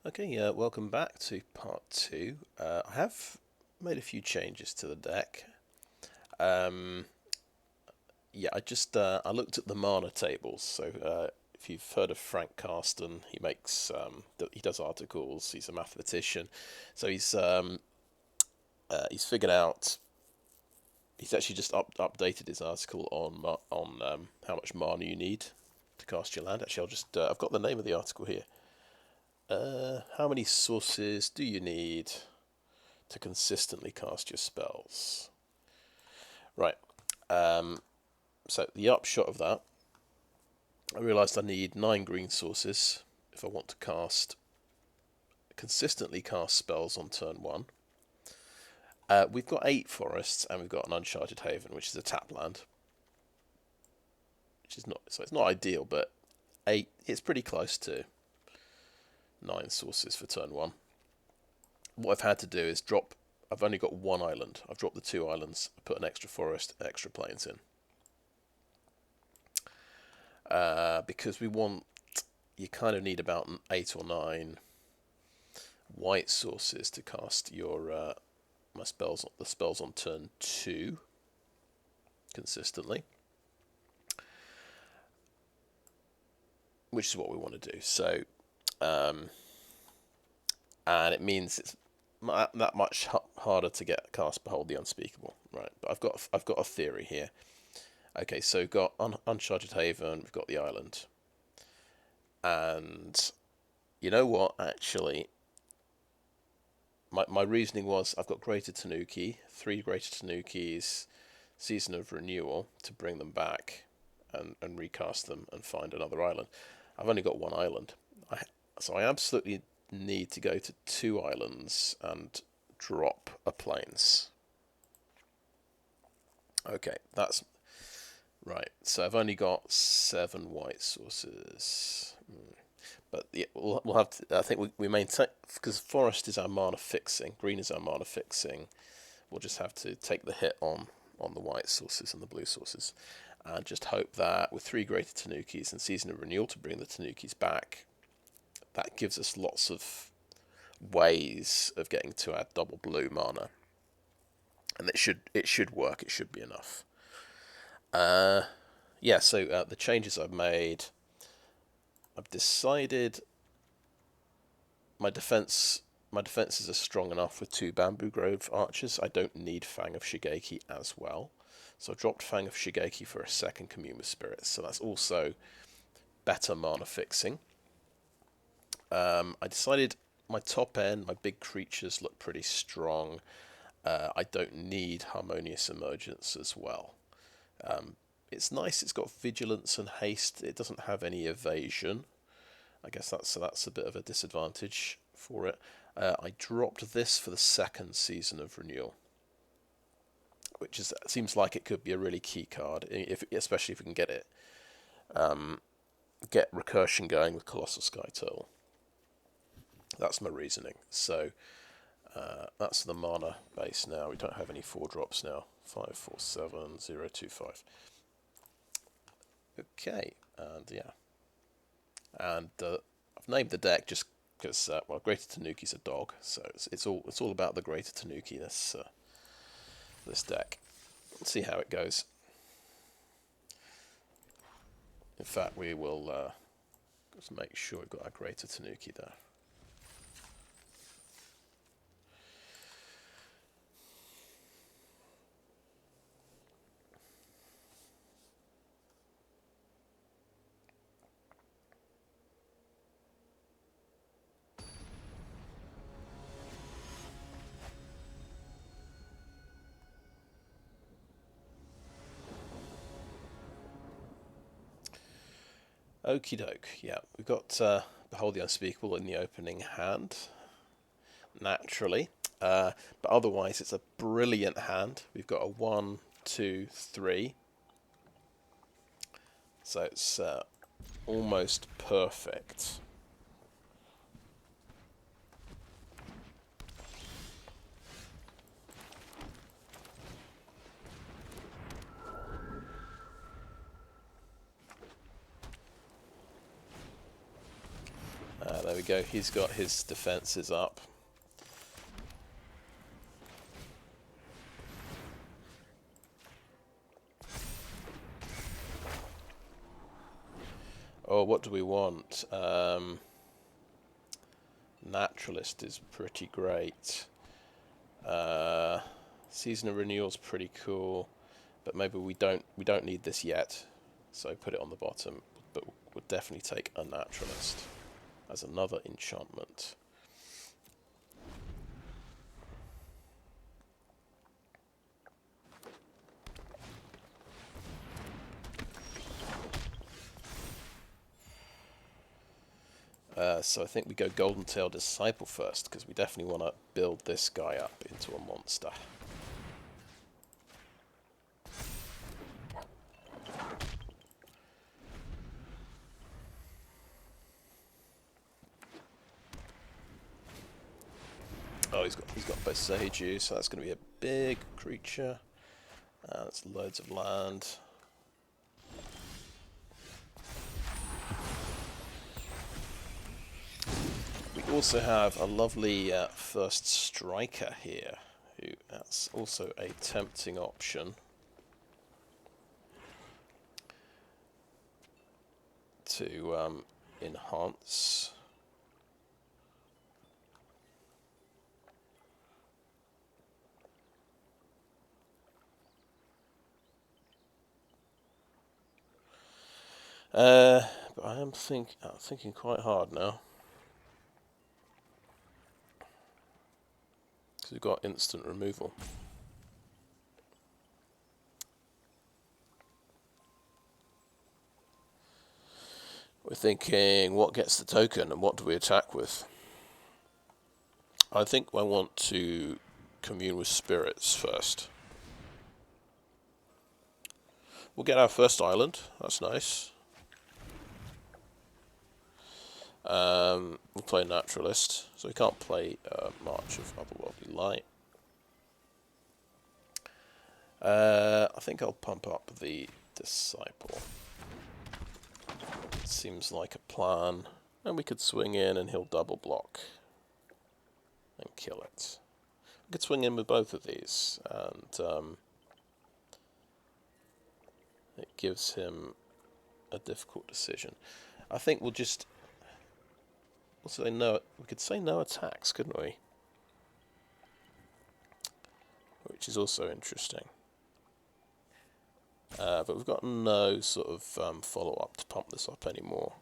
Okay, welcome back to part two. I have made a few changes to the deck. Um, I looked at the mana tables. So if you've heard of Frank Carsten, he does articles. He's a mathematician, so he's figured out. He's actually just updated his article on how much mana you need to cast your land. Actually, I've got the name of the article here. How many sources do you need to consistently cast your spells? Right. Um, so the upshot of that, I realised I need 9 green sources if I want to consistently cast spells on turn one. We've got 8 forests and we've got an Uncharted Haven, which is a tap land, which is not so it's not ideal, but 8 it's pretty close to 9 sources for turn one. What I've had to do is drop. I've only got one island. I've dropped the 2 islands. I put an extra forest, extra plains in. Because you kind of need about 8 or 9 white sources to cast your the spells on turn 2 consistently, which is what we want to do. So, and it means it's that much harder to get cast Behold the Unspeakable, right? But I've got a theory here. Okay, so we've got Uncharted Haven, we've got the island, and you know what? Actually, my reasoning was I've got Greater Tanuki, 3 Greater Tanukis, Season of Renewal to bring them back and recast them and find another island. I've only got one island, so I absolutely need to go to 2 islands and drop a plains. Okay, that's right. So I've only got 7 white sources. But yeah, we'll have to. I think we maintain, because forest is our mana fixing, green is our mana fixing. We'll just have to take the hit on the white sources and the blue sources, and just hope that with 3 Greater Tanukis and Season of Renewal to bring the Tanukis back, that gives us lots of ways of getting to our double blue mana, and it should work. It should be enough. So the changes I've made. I've decided my defenses are strong enough with 2 Bamboo Grove archers. I don't need Fang of Shigeki as well. So I dropped Fang of Shigeki for a second Commune with Spirits. So that's also better mana fixing. I decided my top end, my big creatures look pretty strong. I don't need Harmonious Emergence as well. It's nice, it's got vigilance and haste. It doesn't have any evasion. I guess that's a bit of a disadvantage for it. I dropped this for the second Season of Renewal, which seems like it could be a really key card, especially if we can get recursion going with Colossal Skyturtle. That's my reasoning. So that's the mana base now. We don't have any 4-drops now. 5, 4, 7, 0, 2, 5. Okay, and I've named the deck just because Greater Tanuki's a dog, so it's all about the Greater Tanuki this deck. Let's see how it goes. In fact, we will just make sure we've got our Greater Tanuki there. Okie doke, yeah. We've got Behold the Unspeakable in the opening hand, naturally. But otherwise, it's a brilliant hand. We've got a 1, 2, 3. So it's almost perfect. There we go. He's got his defenses up. Oh, what do we want? Naturalist is pretty great. Season of Renewal's pretty cool, but maybe we don't need this yet, so put it on the bottom. But we'll definitely take a Naturalist as another enchantment. So I think we go Golden Tail Disciple first, because we definitely want to build this guy up into a monster. Oh, he's got Boseiju, so that's going to be a big creature. That's loads of land. We also have a lovely first striker here, who that's also a tempting option to enhance. But I am thinking quite hard now. Because we've got instant removal. We're thinking, what gets the token and what do we attack with? I think I want to commune with spirits first. We'll get our first island. That's nice. We'll play Naturalist, so we can't play March of Otherworldly Light. I think I'll pump up the Disciple. Seems like a plan. And we could swing in and he'll double block and kill it. We could swing in with both of these, and it gives him a difficult decision. I think we'll just... say no. We could say no attacks, couldn't we? Which is also interesting. But we've got no sort of follow-up to pump this up anymore.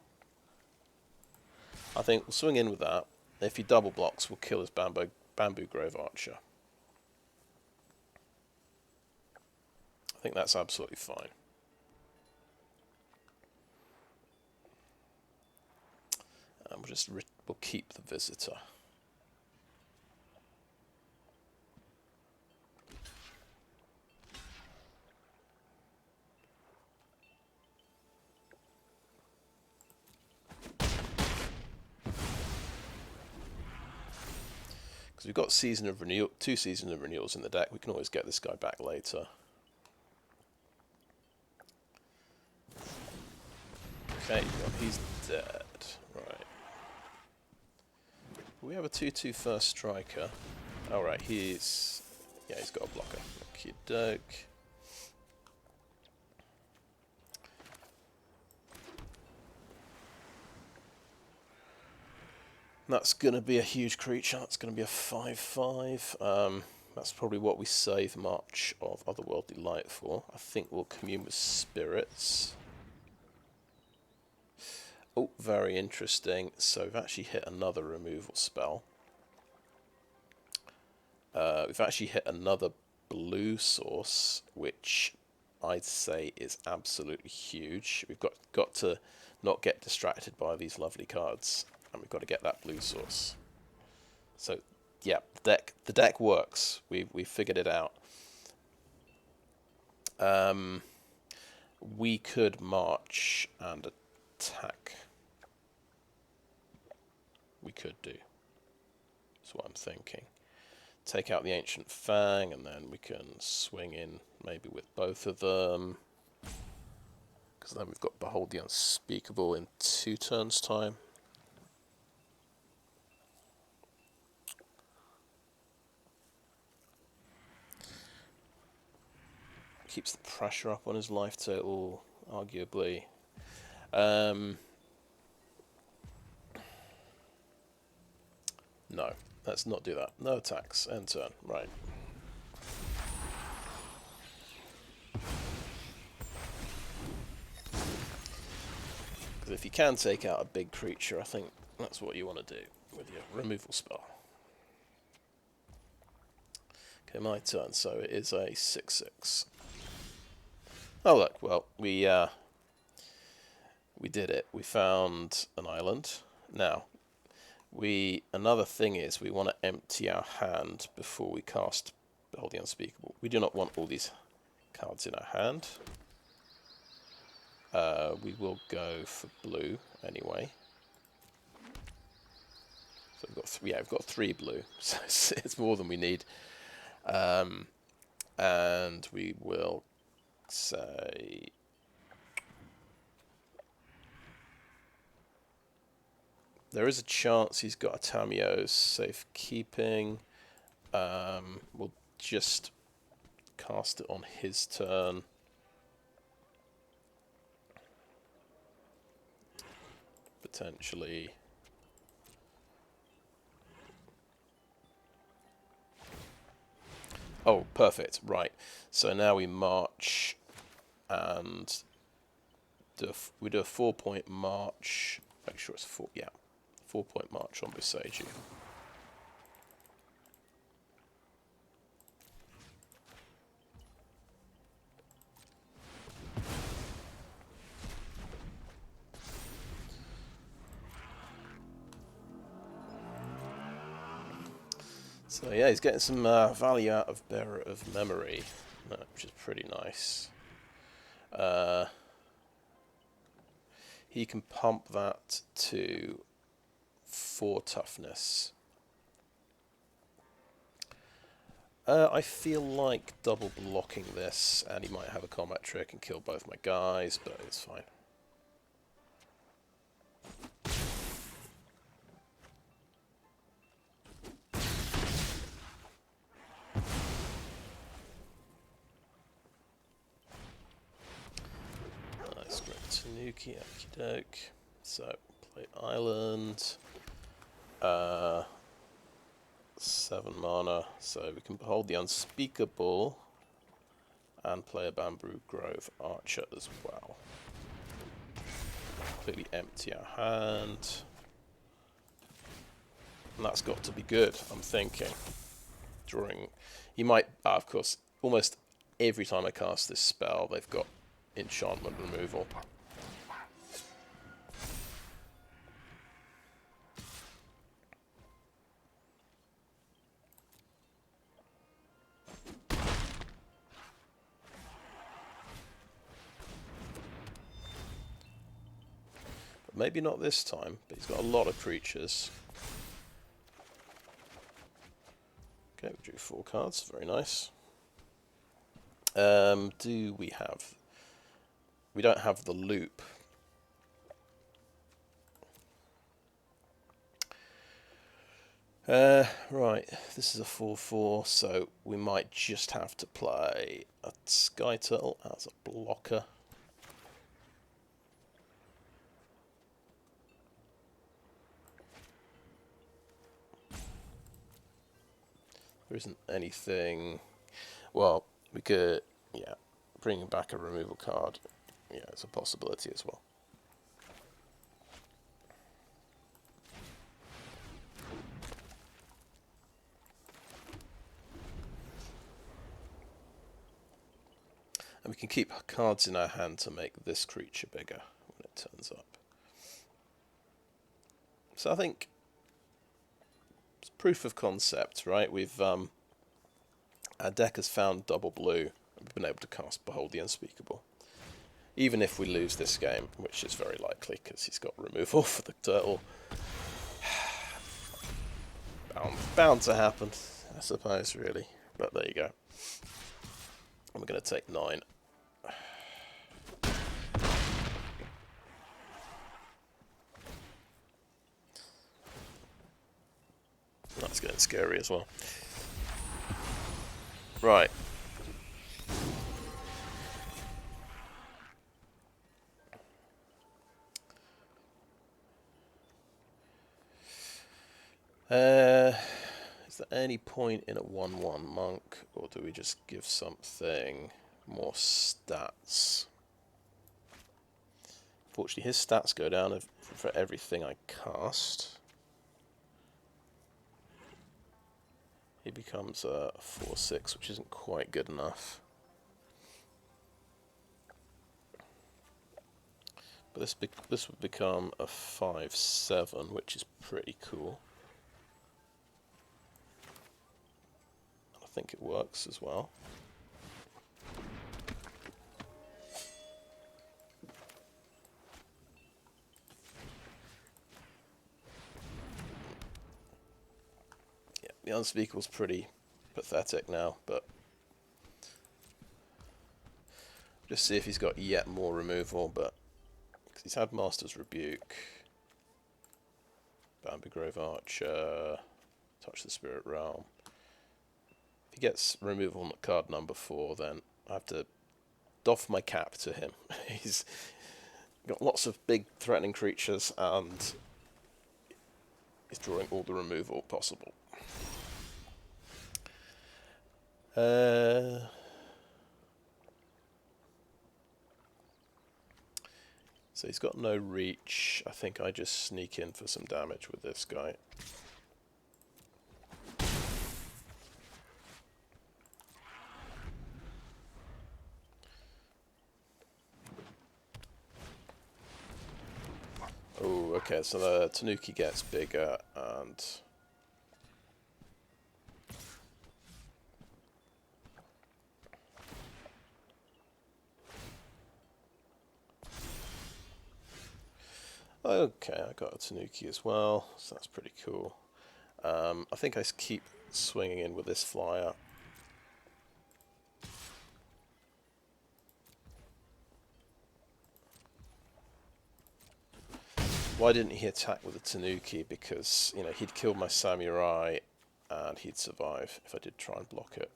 I think we'll swing in with that. If he double blocks, we'll kill his Bamboo Grove Archer. I think that's absolutely fine. And we'll keep the Visitor. Because we've got two Season of Renewals in the deck, we can always get this guy back later. Okay, well, he's dead. Right. We have a 2/2 first striker. Alright, he's got a blocker. Okie doke. That's going to be a huge creature. That's going to be a 5/5. That's probably what we save March of Otherworldly Light for. I think we'll commune with spirits. Oh, very interesting. So we've actually hit another removal spell. We've actually hit another blue source, which I'd say is absolutely huge. We've got to not get distracted by these lovely cards, and we've got to get that blue source. So, yeah, the deck works. We figured it out. We could march and attack. We could do. That's what I'm thinking. Take out the Ancient Fang, and then we can swing in maybe with both of them. Because then we've got Behold the Unspeakable in 2 turns' time. keeps the pressure up on his life total, arguably. No, let's not do that. No attacks. End turn. Right. Because if you can take out a big creature, I think that's what you want to do with your removal spell. Okay, my turn. So it is a 6/6. Oh look, well we did it. We found an island. Now, another thing is we want to empty our hand before we cast Behold the Unspeakable. We do not want all these cards in our hand. We will go for blue anyway. So we've got 3 blue, so it's more than we need. And we will say there is a chance he's got a Tamiyo's safekeeping. We'll just cast it on his turn. Potentially. Oh, perfect. Right. So now we march and we do a 4-point march. Make sure it's 4. Yeah, 4-point march on Boseiju. So yeah, he's getting some value out of Bearer of Memory, which is pretty nice. He can pump that to 4 toughness. I feel like double blocking this, and he might have a combat trick and kill both my guys, but it's fine. Nice, Greater Tanuki, okie doke. So, play Island. 7 mana, so we can Behold the Unspeakable and play a Bamboo Grove Archer as well. Completely empty our hand. And that's got to be good, I'm thinking. Drawing. He might, of course, almost every time I cast this spell, they've got enchantment removal. Maybe not this time, but he's got a lot of creatures. Okay, we drew 4 cards, very nice. Do we have... We don't have the loop. Right, this is a 4/4, so we might just have to play a Skyturtle as a blocker. There isn't anything... Well, we could, yeah, bring back a removal card. Yeah, it's a possibility as well. And we can keep cards in our hand to make this creature bigger when it turns up. So I think it's proof of concept, right? We've our deck has found double blue, and we've been able to cast Behold the Unspeakable. Even if we lose this game, which is very likely because he's got removal for the turtle. Bound to happen, I suppose, really. But there you go. And we're going to take 9. That's getting scary as well. Right. Is there any point in a 1/1 monk, or do we just give something more stats? Fortunately, his stats go down for everything I cast. He becomes a 4/6, which isn't quite good enough. But this would become a 5/7, which is pretty cool. I think it works as well. Yeah, the Unspeakable's pretty pathetic now, but just see if he's got yet more removal, but because he's had Master's Rebuke, Bamboo Grove Archer, Touch the Spirit Realm. If he gets removal on card number 4, then I have to doff my cap to him. He's got lots of big threatening creatures and he's drawing all the removal possible. So he's got no reach. I think I just sneak in for some damage with this guy. Oh, okay, so the Tanuki gets bigger and... Okay, I got a Tanuki as well, so that's pretty cool. I think I keep swinging in with this flyer. Why didn't he attack with a Tanuki? Because, you know, he'd kill my samurai and he'd survive if I did try and block it.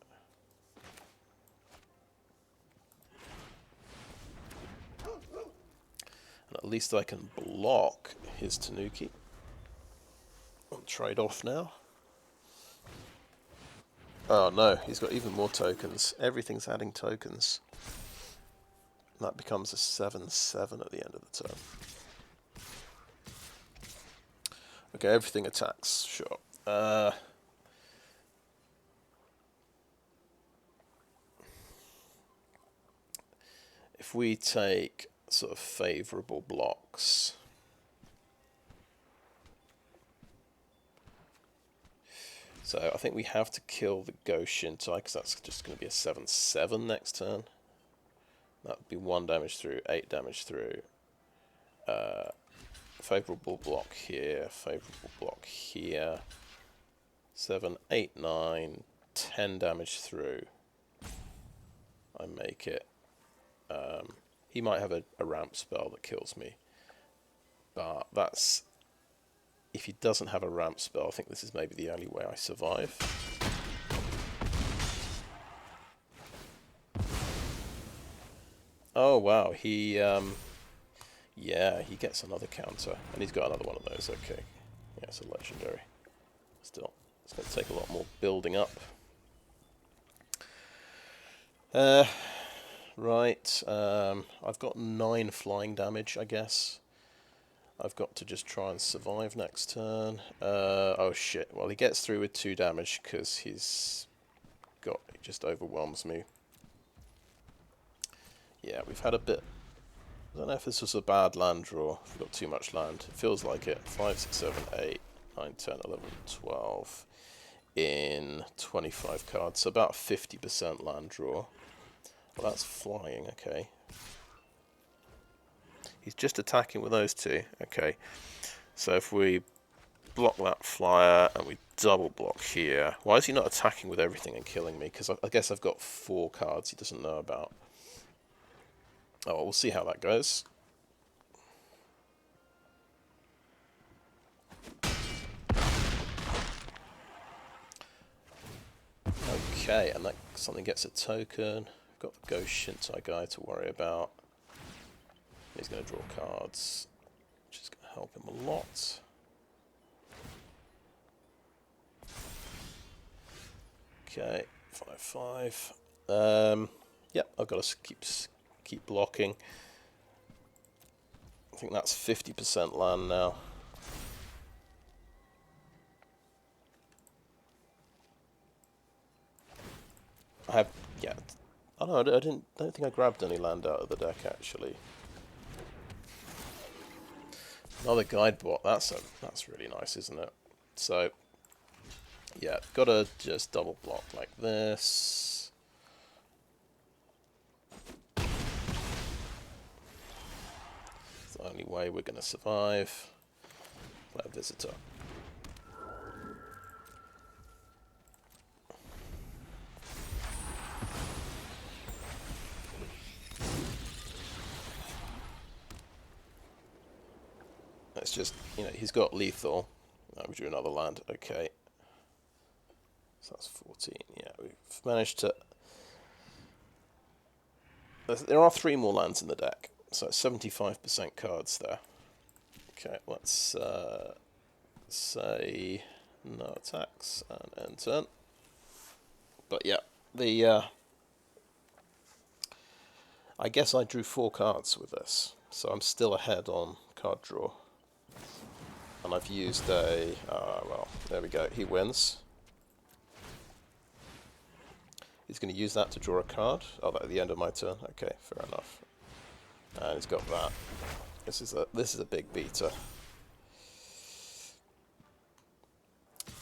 And at least I can block his Tanuki. I'll trade off now. Oh no, he's got even more tokens. Everything's adding tokens. That becomes a 7/7 at the end of the turn. Okay, everything attacks, sure. If we take sort of favourable blocks, so I think we have to kill the Ghost Shintai because that's just going to be a 7/7 next turn. That would be 1 damage through, 8 damage through. Favourable block here, favourable block here. 7, 8, 9, 10 damage through. I make it. He might have a ramp spell that kills me. But that's... If he doesn't have a ramp spell, I think this is maybe the only way I survive. Oh wow, he... yeah, he gets another counter. And he's got another one of those, okay. Yeah, it's a legendary. Still, it's going to take a lot more building up. Right, I've got 9 flying damage, I guess. I've got to just try and survive next turn. Oh shit, well he gets through with 2 damage because he just overwhelms me. Yeah, we've had a bit... I don't know if this was a bad land draw, if we've got too much land. It feels like it. 5, 6, 7, 8, 9, 10, 11, 12 in 25 cards. So about 50% land draw. Well, that's flying, okay. He's just attacking with those 2. Okay. So if we block that flyer and we double block here. Why is he not attacking with everything and killing me? Because I guess I've got 4 cards he doesn't know about. Oh, well, we'll see how that goes. Okay, and that something gets a token. We've got the Ghost Shintai guy to worry about. He's going to draw cards, which is going to help him a lot. Okay, 5/5. Yep, I've got to keep blocking. I think that's 50% land now. I have, yeah. Oh no, I don't think I grabbed any land out of the deck actually. Another guide bot. That's really nice, isn't it? So, yeah, gotta just double block like this. It's the only way we're gonna survive. Play a visitor. Let's just, he's got lethal. We drew another land. Okay. So that's 14. Yeah, we've managed to... There are 3 more lands in the deck. So 75% cards there. Okay, let's say no attacks and end turn. But yeah, I guess I drew 4 cards with this. So I'm still ahead on card draw. And I've used a... well, there we go. He wins. He's going to use that to draw a card. Oh, at the end of my turn. Okay, fair enough. And he's got that. This is a big beater.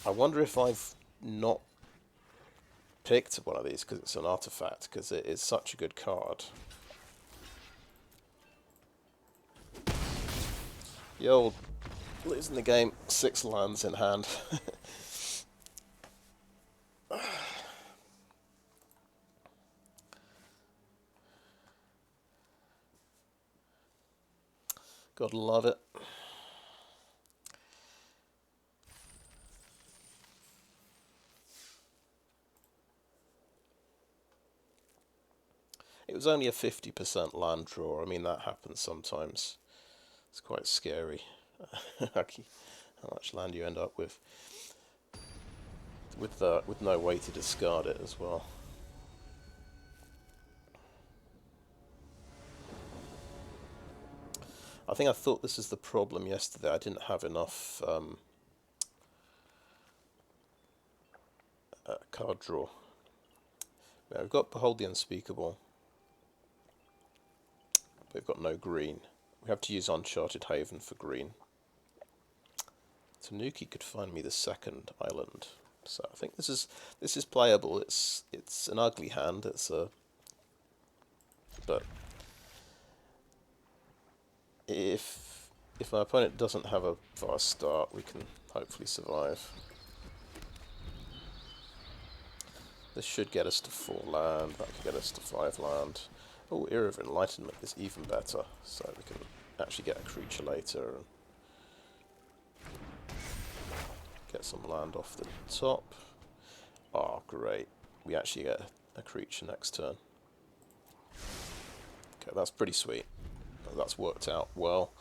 I wonder if I've not picked one of these because it's an artifact, because it is such a good card. The old losing the game, 6 lands in hand. Gotta love it. It was only a 50% land draw. I mean, that happens sometimes. It's quite scary. How much land you end up with no way to discard it as well. I think I thought this is the problem yesterday. I didn't have enough card draw. Now we've got Behold the Unspeakable. But we've got no green. We have to use Uncharted Haven for green. Tanuki could find me the second island. So I think this is playable. It's an ugly hand. But if my opponent doesn't have a fast start, we can hopefully survive. This should get us to 4 land. That can get us to 5 land. Oh, Era of Enlightenment is even better. So we can actually get a creature later and get some land off the top. Oh, great. We actually get a creature next turn. Okay, that's pretty sweet. That's worked out well.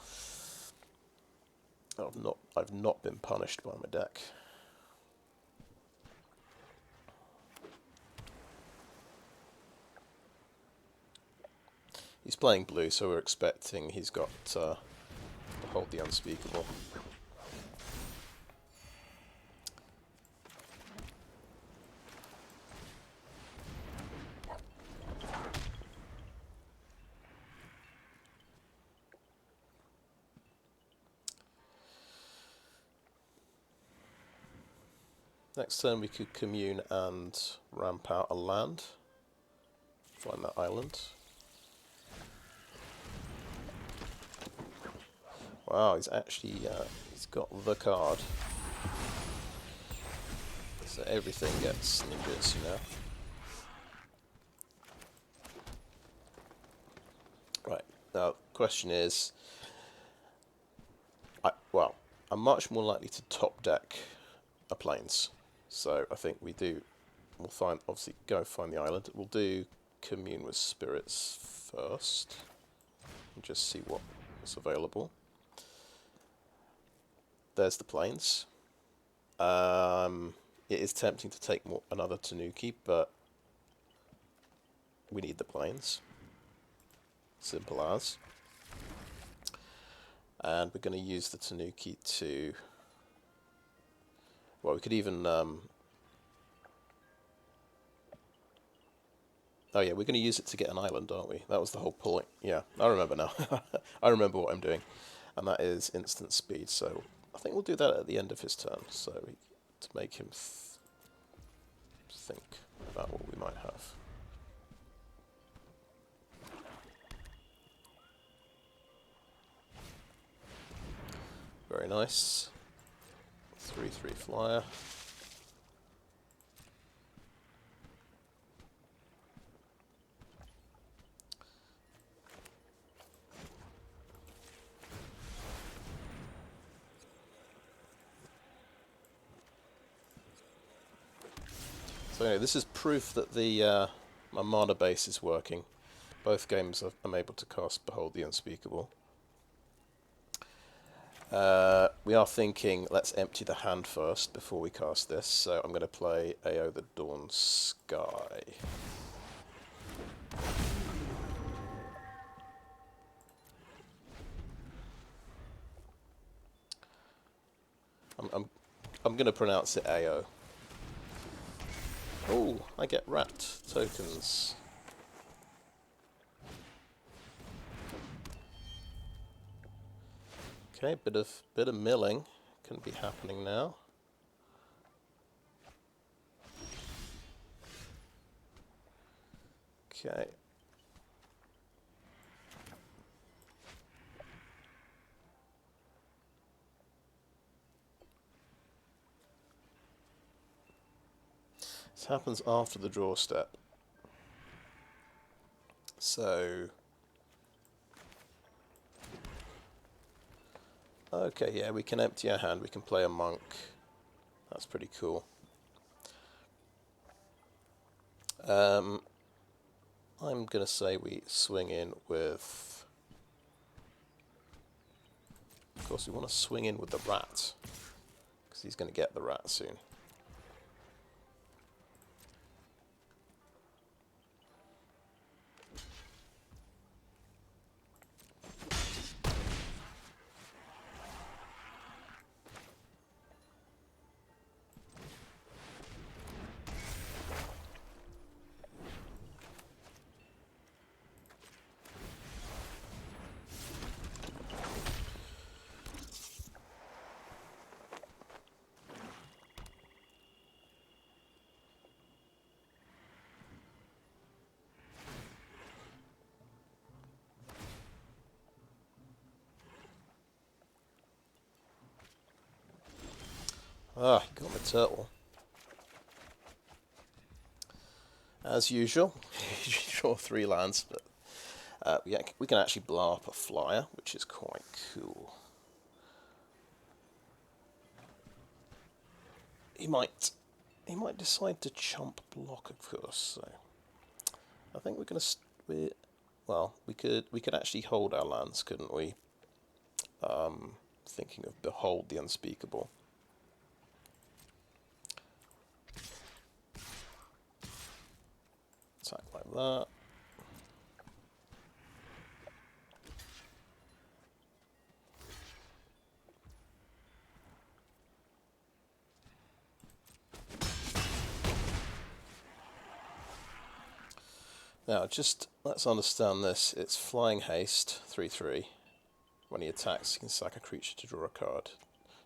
I've not been punished by my deck. He's playing blue, so we're expecting he's got Behold the Unspeakable. Next turn we could commune and ramp out a land. Find that island. Wow, he's actually he's got the card. So everything gets ninjutsu now. Right, now the question is, I'm much more likely to top deck a plains. So I think we'll obviously go find the island. We'll do commune with spirits first. And just see what's available. There's the plains. it is tempting to take another Tanuki, but we need the plains. Simple as. And we're going to use the Tanuki to... Well, we could even... Oh yeah, we're going to use it to get an island, aren't we? That was the whole point. Yeah, I remember now. I remember what I'm doing. And that is instant speed, so I think we'll do that at the end of his turn, so to make him think about what we might have. Very nice. 3/3 flyer. So anyway, this is proof that the my mana base is working. Both games I'm able to cast Behold the Unspeakable. We are thinking, let's empty the hand first before we cast this, so I'm going to play AO the Dawn Sky. I'm going to pronounce it AO. Oh, I get rat tokens. Okay, bit of milling can be happening now. Okay. This happens after the draw step. So... Okay, yeah, we can empty our hand, we can play a monk. That's pretty cool. I'm going to say we swing in with... Of course, we want to swing in with the rat, because he's going to get the rat soon. Ah, got my turtle. As usual, you draw 3 lands, but we can actually blow up a flyer, which is quite cool. He might decide to chump block, of course. So I think we're going to well, we could actually hold our lands, couldn't we? Thinking of Behold the Unspeakable. Attack like that. Now, just let's understand this. It's flying haste, 3/3. When he attacks, he can sack a creature to draw a card.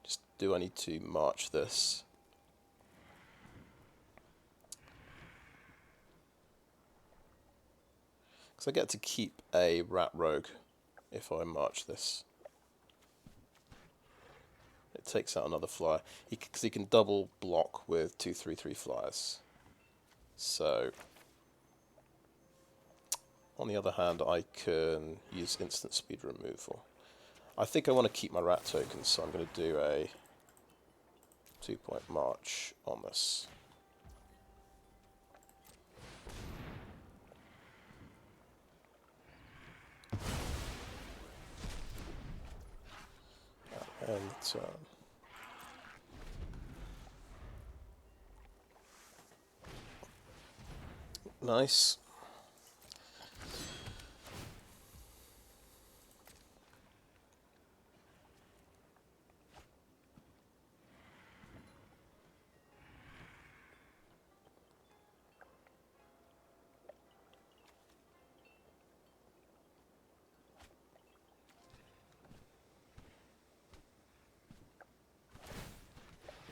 Just do I need to march this? Because I get to keep a rat rogue if I march this. It takes out another flyer. Because he can double block with 2/3/3 flyers. So... On the other hand, I can use instant speed removal. I think I want to keep my rat tokens, so I'm going to do a 2-point march on this. And Nice.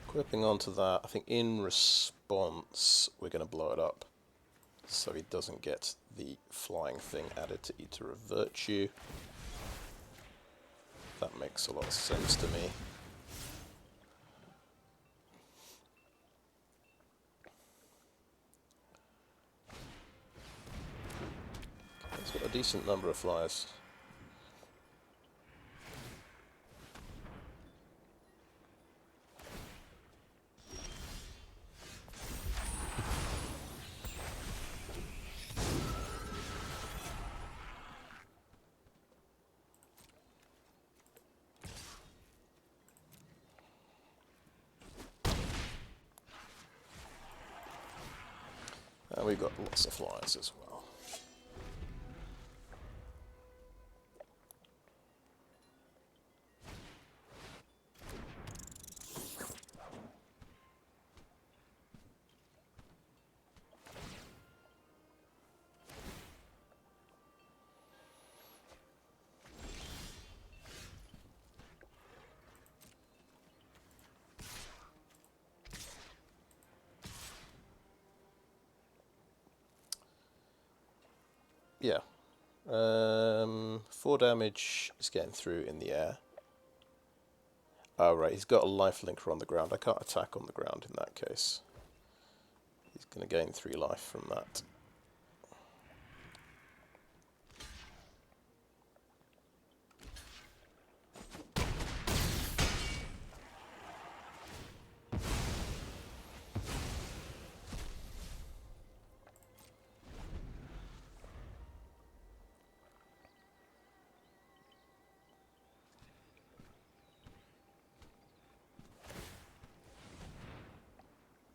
Equipping onto that, I think in response we're going to blow it up so he doesn't get the flying thing added to Eater of Virtue. That makes a lot of sense to me. He's got a decent number of flyers. And we've got lots of flyers as well. Yeah. 4 damage is getting through in the air. Oh, right, he's got a life linker on the ground. I can't attack on the ground in that case. He's going to gain 3 life from that.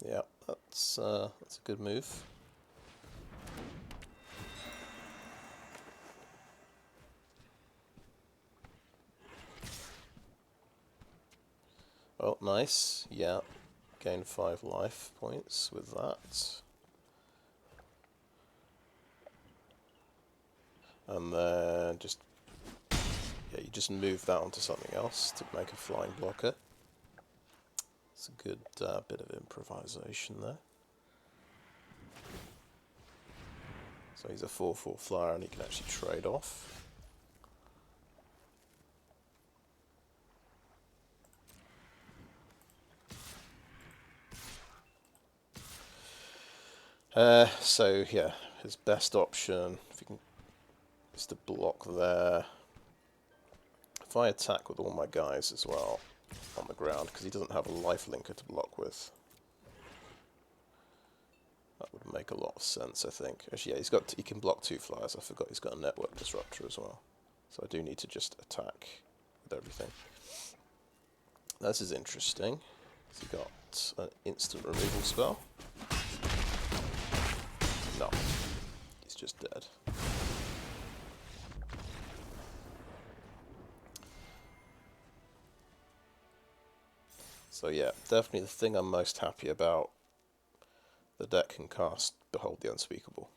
Yeah, that's a good move. Oh, nice. Yeah, gain 5 life points with that. And then just, yeah, you just move that onto something else to make a flying blocker. It's a good bit of improvisation there. So he's a 4/4 flyer and he can actually trade off. So yeah, his best option, if he can, is to block there. If I attack with all my guys as well on the ground, because he doesn't have a life linker to block with, that would make a lot of sense, I think. Actually, yeah, he can block 2 flyers. I forgot he's got a network disruptor as well. So I do need to just attack with everything. This is interesting. Has he got an instant removal spell? No, he's just dead. So yeah, definitely the thing I'm most happy about. The deck can cast Behold the Unspeakable.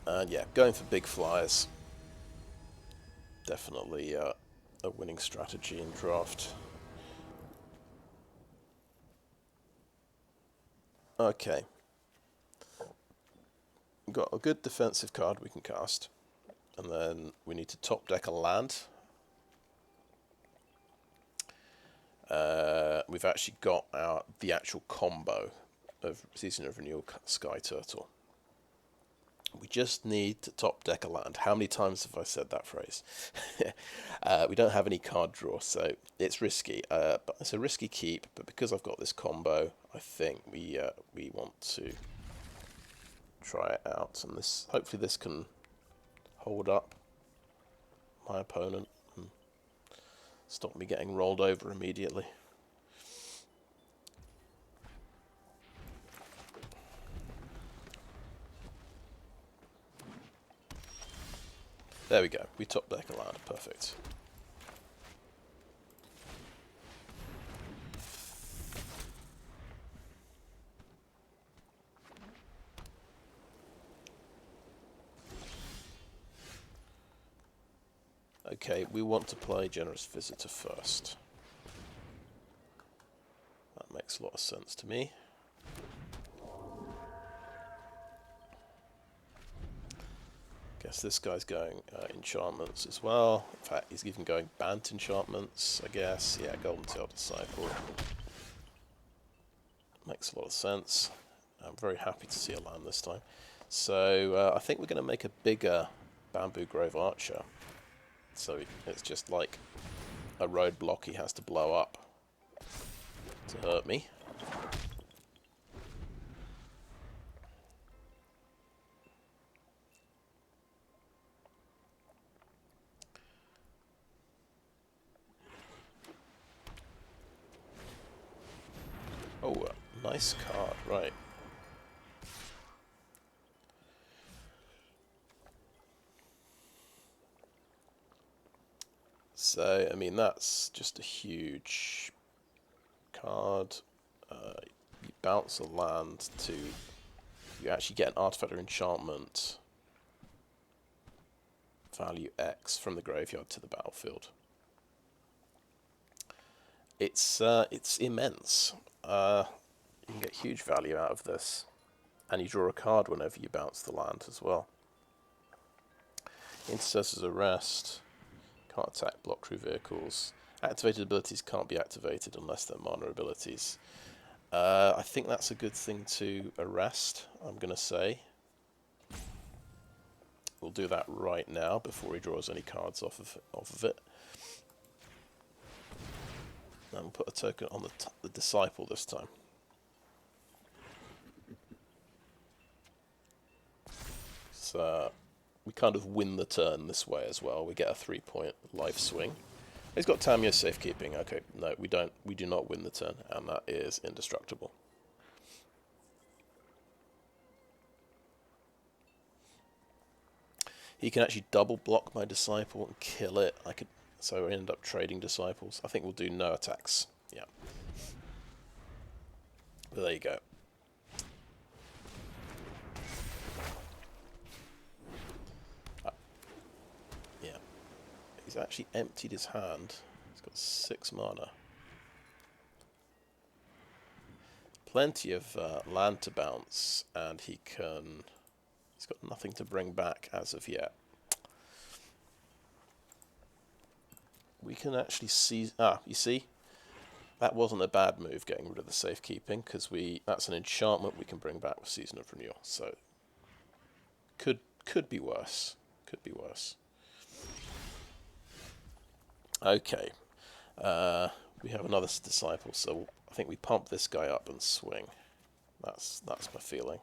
And yeah, going for big flyers. Definitely a winning strategy in draft. Okay. We've got a good defensive card we can cast. And then we need to top deck a land. We've actually got the actual combo of Season of Renewal Skyturtle. We just need to top deck a land. How many times have I said that phrase? We don't have any card draw, so it's risky. But it's a risky keep, but because I've got this combo, I think we want to try it out. And this, hopefully this can hold up my opponent and stop me getting rolled over immediately. There we go. We top deck a land. Perfect. Okay, we want to play Generous Visitor first. That makes a lot of sense to me. Guess this guy's going enchantments as well. In fact, he's even going Bant enchantments, I guess. Yeah, Golden Tail Disciple. Makes a lot of sense. I'm very happy to see a land this time. So I think we're going to make a bigger Bamboo Grove Archer. So it's just like a roadblock he has to blow up to hurt me. Oh, nice card, right. So, I mean, that's just a huge card. You bounce a land to... You actually get an artifact or enchantment value X from the graveyard to the battlefield. It's immense. You can get huge value out of this. And you draw a card whenever you bounce the land as well. Intercessor's Arrest. Can't attack, block through vehicles. Activated abilities can't be activated unless they're mana abilities. I think that's a good thing to arrest, I'm going to say. We'll do that right now before he draws any cards off of it. And we'll put a token on the Disciple this time. So we kind of win the turn this way as well. We get a 3-point life swing. He's got Tamiyo's safekeeping. Okay, no, we don't. We do not win the turn, and that is indestructible. He can actually double block my Disciple and kill it. So I end up trading Disciples. I think we'll do no attacks. Yeah. But there you go. Yeah. He's actually emptied his hand. He's got 6 mana. Plenty of land to bounce, and he's got nothing to bring back as of yet. We can actually see... you see? That wasn't a bad move, getting rid of the safekeeping, because that's an enchantment we can bring back with Season of Renewal. So, could be worse. Could be worse. Okay. We have another Disciple, so I think we pump this guy up and swing. That's my feeling.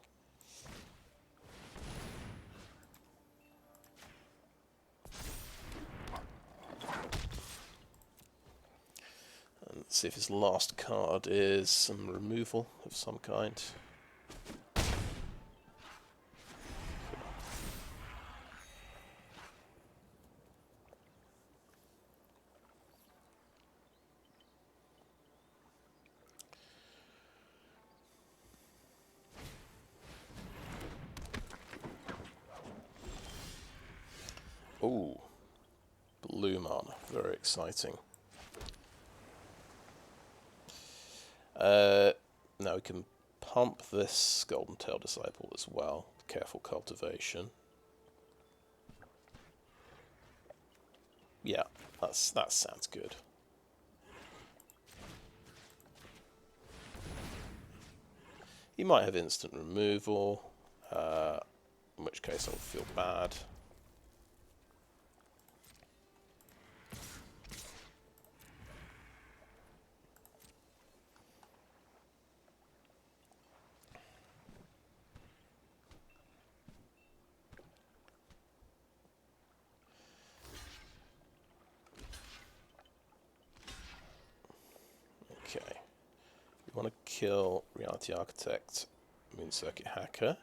And let's see if his last card is some removal of some kind. Ooh, blue mana, very exciting. Now we can pump this Golden Tail Disciple as well. Careful Cultivation. Yeah, that sounds good. He might have instant removal. which case I'll feel bad. Okay, we want to kill Reality Architect, Moon Circuit Hacker.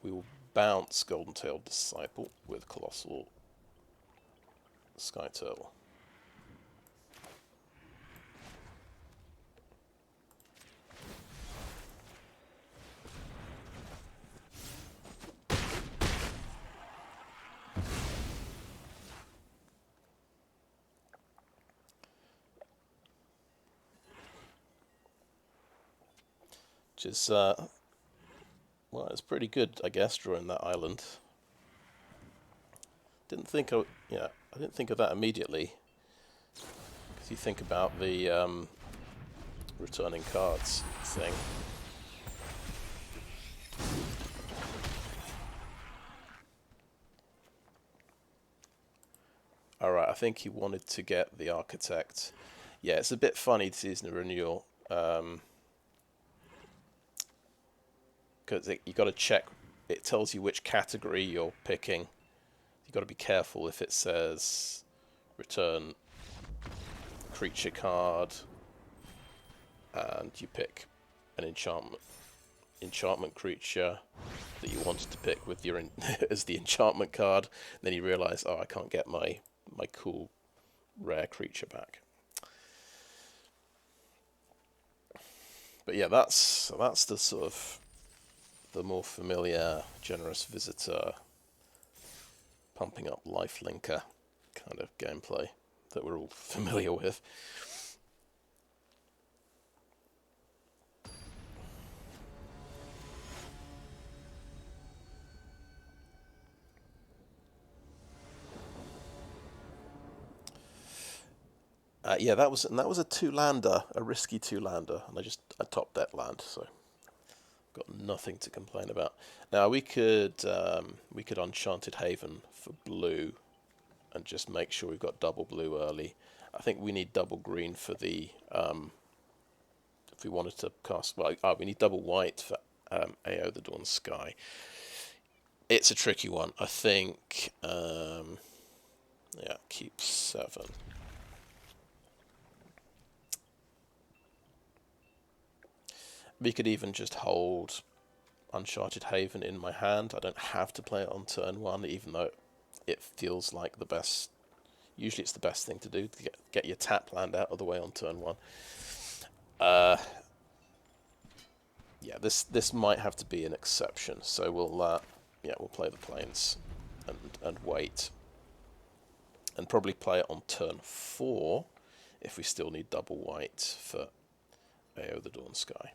We will bounce Golden-tailed Disciple with Colossal Skyturtle. Which is, well, it's pretty good, I guess, drawing that island. Didn't think of, I didn't think of that immediately. Because you think about the returning cards thing. Alright, I think he wanted to get the Architect. Yeah, it's a bit funny to use the Renewal. Because you got to check, it tells you which category you're picking. You got to be careful if it says return creature card and you pick an enchantment creature that you wanted to pick with your as the enchantment card. Then you realise, oh, I can't get my cool rare creature back. But yeah, that's the sort of the more familiar generous visitor pumping up lifelinker kind of gameplay that we're all familiar with. Yeah, that was a two-lander, a risky two-lander, and I top deck land, so got nothing to complain about. Now we could Enchanted Haven for blue, and just make sure we've got double blue early. I think we need double green for the if we wanted to cast. Well, we need double white for AO the Dawn Sky. It's a tricky one. I think keep 7. We could even just hold Uncharted Haven in my hand. I don't have to play it on turn 1, even though it feels like the best. Usually it's the best thing to do, to get your tap land out of the way on turn 1. Yeah, this might have to be an exception. So we'll play the plains and wait. And probably play it on turn 4 if we still need double white for AO the Dawn Sky.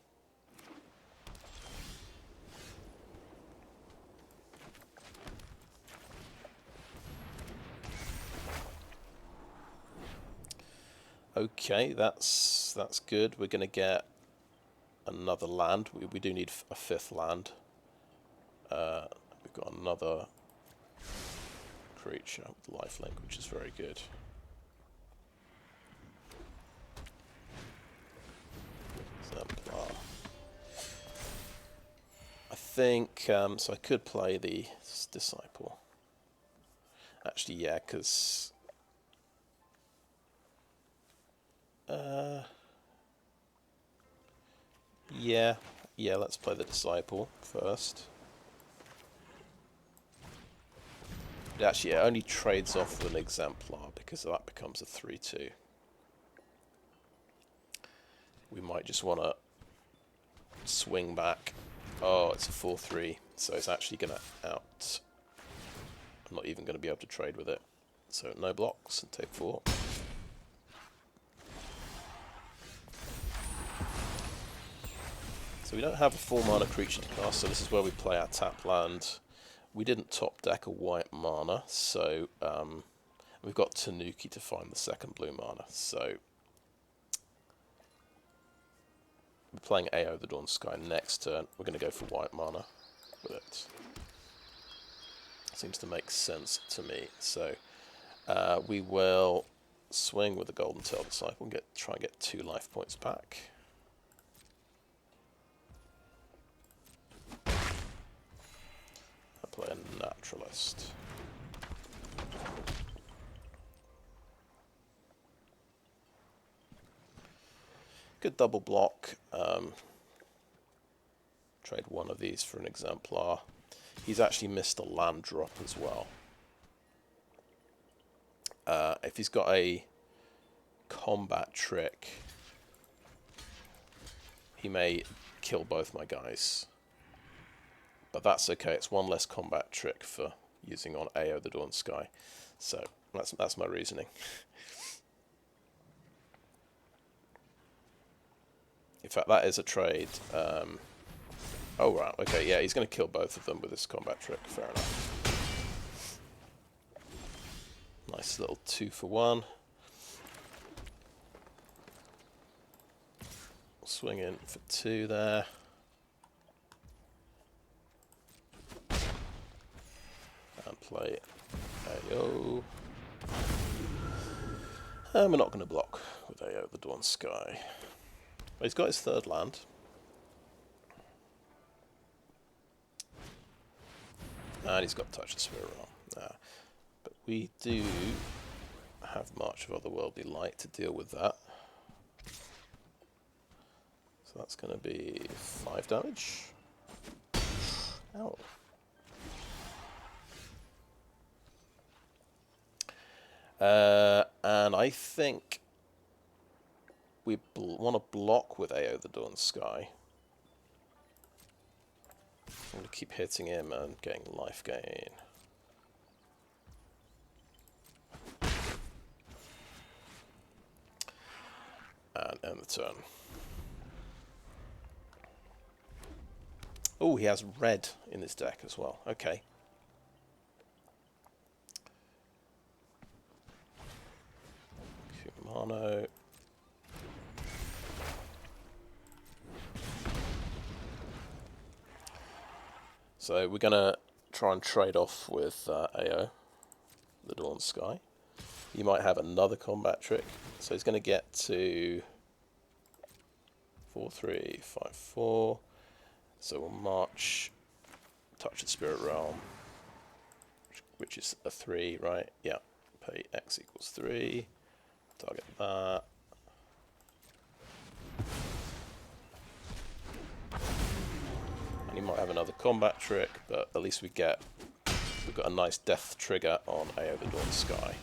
Okay, that's good. We're going to get another land. We do need a 5th land. We've got another creature with lifelink, which is very good. Exemplar. I think so. I could play the Disciple. Actually, yeah, because. Yeah, let's play the Disciple first. But actually, it only trades off with an Exemplar because that becomes a 3/2. We might just want to swing back. Oh, it's a 4/3, so it's actually going to out. I'm not even going to be able to trade with it. So no blocks and take 4. So we don't have a 4-mana creature to cast, so this is where we play our tap land. We didn't top deck a white mana, so we've got Tanuki to find the second blue mana. So we're playing AO the Dawn Sky next turn. We're going to go for white mana with it. seems to make sense to me. So we will swing with the Golden Tail Disciple and try and get 2 life points back. I play a Naturalist. Good double block. Trade one of these for an Exemplar. He's actually missed a land drop as well. If he's got a combat trick, he may kill both my guys. But that's okay, it's one less combat trick for using on Ao the Dawn Sky. So that's my reasoning. In fact, that is a trade. Oh, right, okay, yeah, he's going to kill both of them with this combat trick, fair enough. Nice little 2-for-1. Swing in for 2 there. And play AO. And we're not going to block with AO the Dawn Sky. But he's got his 3rd land. And he's got Touch the Spirit Realm. But we do have March of Otherworldly Light to deal with that. So that's going to be 5 damage. Ow. And I think we want to block with AO the Dawn Sky. I'm going to keep hitting him and getting life gain. And end the turn. Oh, he has red in his deck as well. Okay. Kumano. So we're going to try and trade off with AO, the Dawn Sky. You might have another combat trick. So he's going to get to 4-3, 5-4. So we'll march, Touch the Spirit Realm, which is a 3, right? Yeah. Pay X equals 3. Target that. And he might have another combat trick, but at least we've got a nice death trigger on AO the Dawn Sky.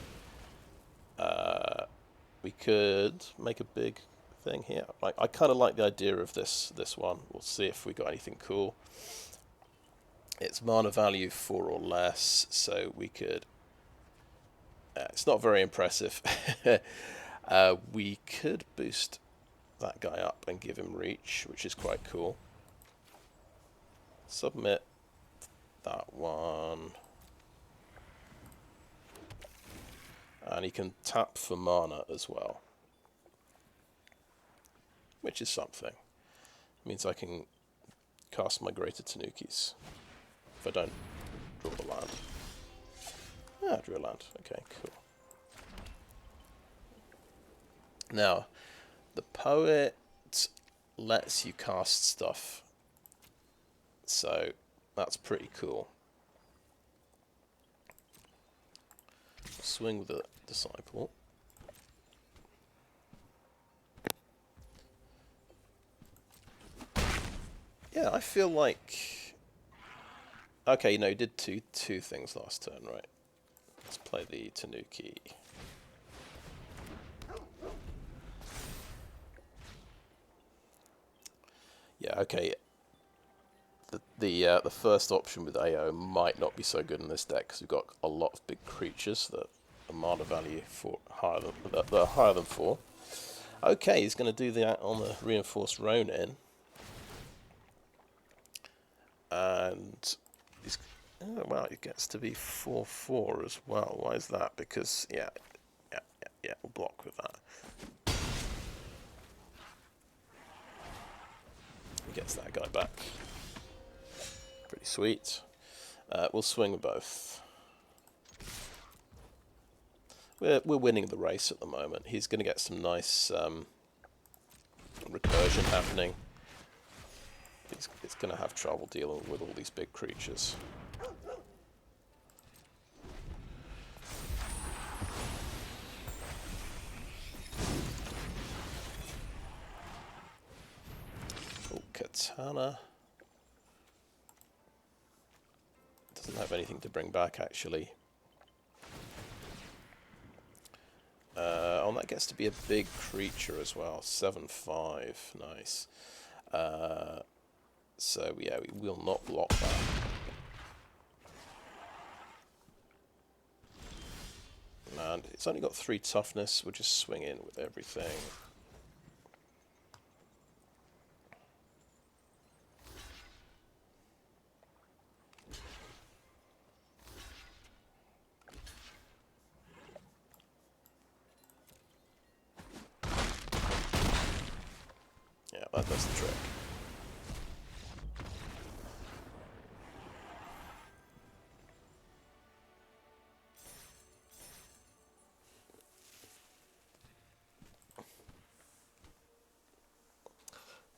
We could make a big thing here. I kind of like the idea of this one. We'll see if we got anything cool. It's mana value 4 or less, so we could... it's not very impressive. We could boost that guy up and give him reach, which is quite cool. Submit that one. And he can tap for mana as well, which is something. It means I can cast my Greater Tanukis if I don't draw the land. Ah, I drew a land. Okay, cool. Now, the Poet lets you cast stuff, so that's pretty cool. Swing with the Disciple. Yeah, I feel like... Okay, no, he did two things last turn, right? Let's play the Tanuki. Yeah, okay. The first option with AO might not be so good in this deck because we've got a lot of big creatures that are mana value higher than 4. Okay, he's going to do that on the Reinforced Ronin, and he's well, it gets to be 4/4 as well. Why is that? Because yeah, we'll block with that. He gets that guy back. Pretty sweet. We'll swing with both. we're winning the race at the moment. He's going to get some nice recursion happening. It's going to have trouble dealing with all these big creatures. Oh, Katana. Doesn't have anything to bring back, actually. Oh, that gets to be a big creature as well. 7/5. Nice. So, yeah, we will not block that. And it's only got 3 toughness. We'll just swing in with everything. Yeah, that does the trick.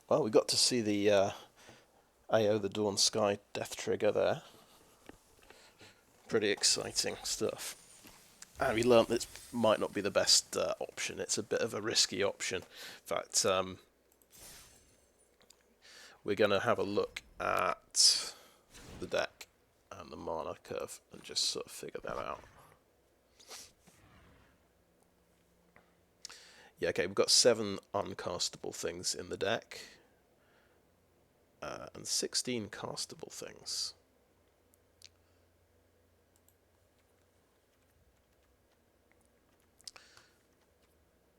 Well, we got to see the AO the Dawn Sky death trigger there. Pretty exciting stuff. And we learnt that it might not be the best option. It's a bit of a risky option. In fact, we're going to have a look at the deck and the mana curve and just sort of figure that out. Yeah, okay, we've got 7 uncastable things in the deck. And 16 castable things.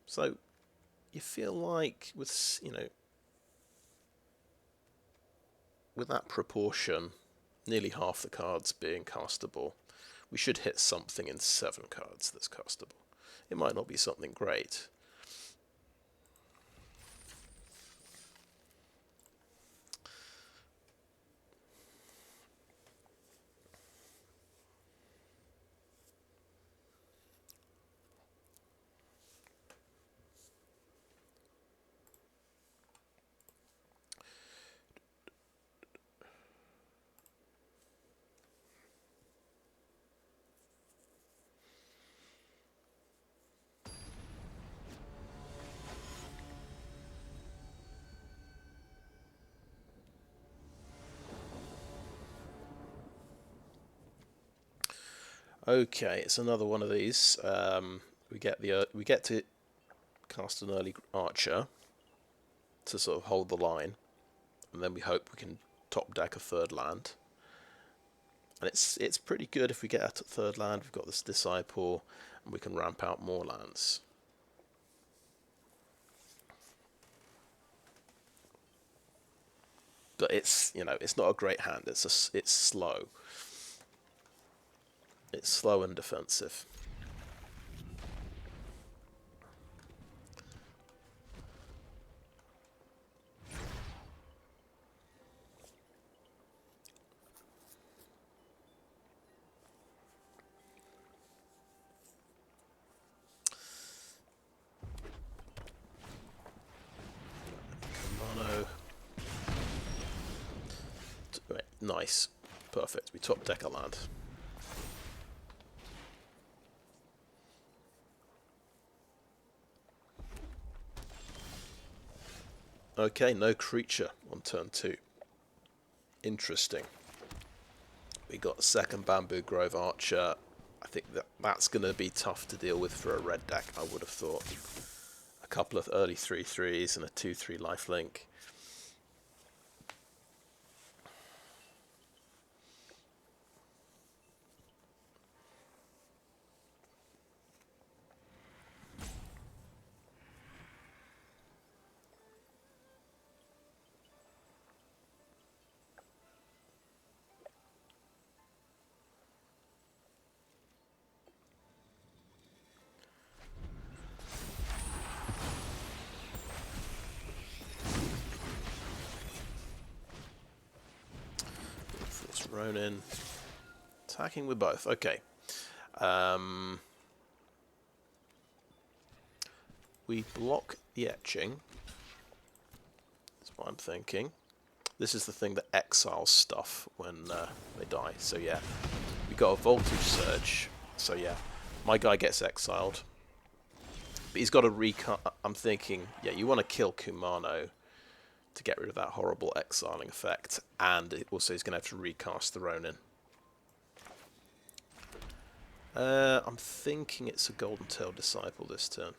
So, you feel like with, with that proportion, nearly half the cards being castable, we should hit something in 7 cards that's castable. It might not be something great. Okay, it's another one of these. We get to cast an early archer to sort of hold the line, and then we hope we can top deck a 3rd land. And it's pretty good if we get a 3rd land. We've got this Disciple, and we can ramp out more lands. But it's not a great hand. It's slow. It's slow and defensive. Mono. Right, nice. Perfect. We top deck a land. Okay, no creature on turn 2. Interesting. We got a 2nd Bamboo Grove Archer. I think that's going to be tough to deal with for a red deck, I would have thought. A couple of early 3/3s and a 2/3 lifelink. It's Ronin. Attacking with both. Okay. we block the etching. That's what I'm thinking. This is the thing that exiles stuff when they die. So yeah, we got a voltage surge. So yeah, my guy gets exiled. But he's got a recast. I'm thinking, yeah, you want to kill Kumano to get rid of that horrible exiling effect. And also he's going to have to recast the Ronin. I'm thinking it's a Golden Tail Disciple this turn.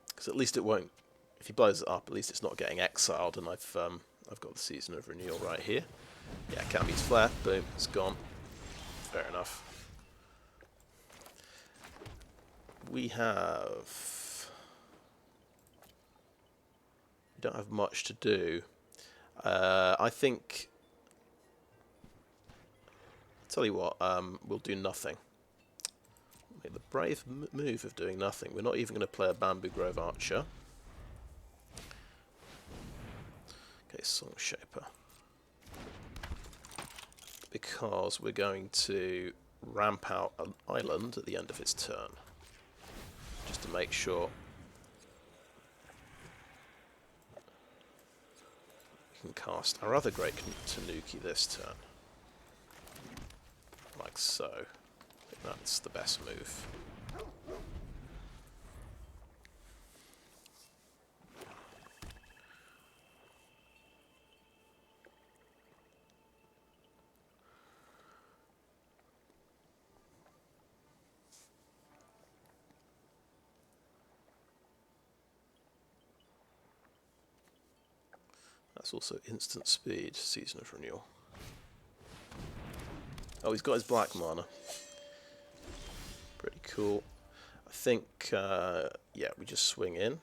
Because at least it won't. If he blows it up, at least it's not getting exiled. And I've got the Season of Renewal right here. Yeah, can't beat flare. Boom, it's gone. Fair enough. We don't have much to do. I think. Tell you what, we'll do nothing. Make the brave move of doing nothing. We're not even going to play a Bamboo Grove Archer. Okay, Song Shaper. Because we're going to ramp out an island at the end of its turn. Just to make sure we can cast our other Great Tanuki this turn. Like so. I think that's the best move. That's also instant speed, Season of Renewal. Oh, he's got his black mana. Pretty cool. I think, yeah, we just swing in.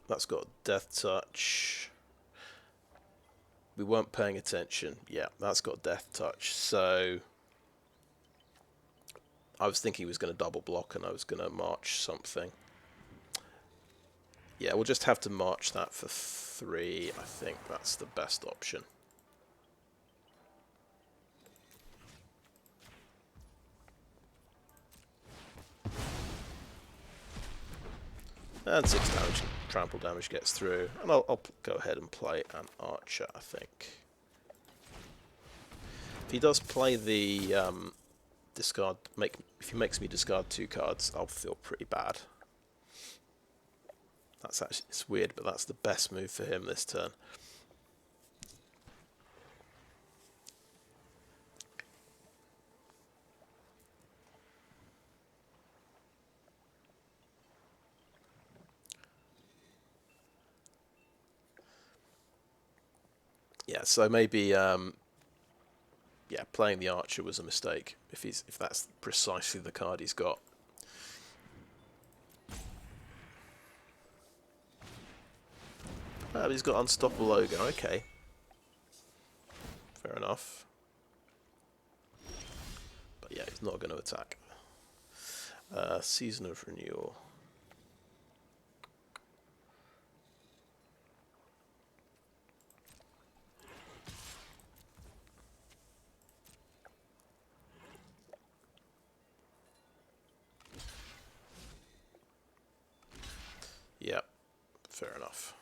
That's got Death Touch. We weren't paying attention. Yeah, that's got Death Touch. So I was thinking he was going to double block and I was going to march something. Yeah, we'll just have to march that for 3. I think that's the best option. And 6 damage, trample damage gets through. And I'll go ahead and play an archer, I think. If he does play the discard, if he makes me discard 2 cards, I'll feel pretty bad. That's actually, it's weird, but that's the best move for him this turn. Yeah, so maybe yeah, playing the archer was a mistake if that's precisely the card he's got. Oh, he's got Unstoppable Ogre, okay. Fair enough. But yeah, he's not going to attack. Season of Renewal. Yep, fair enough.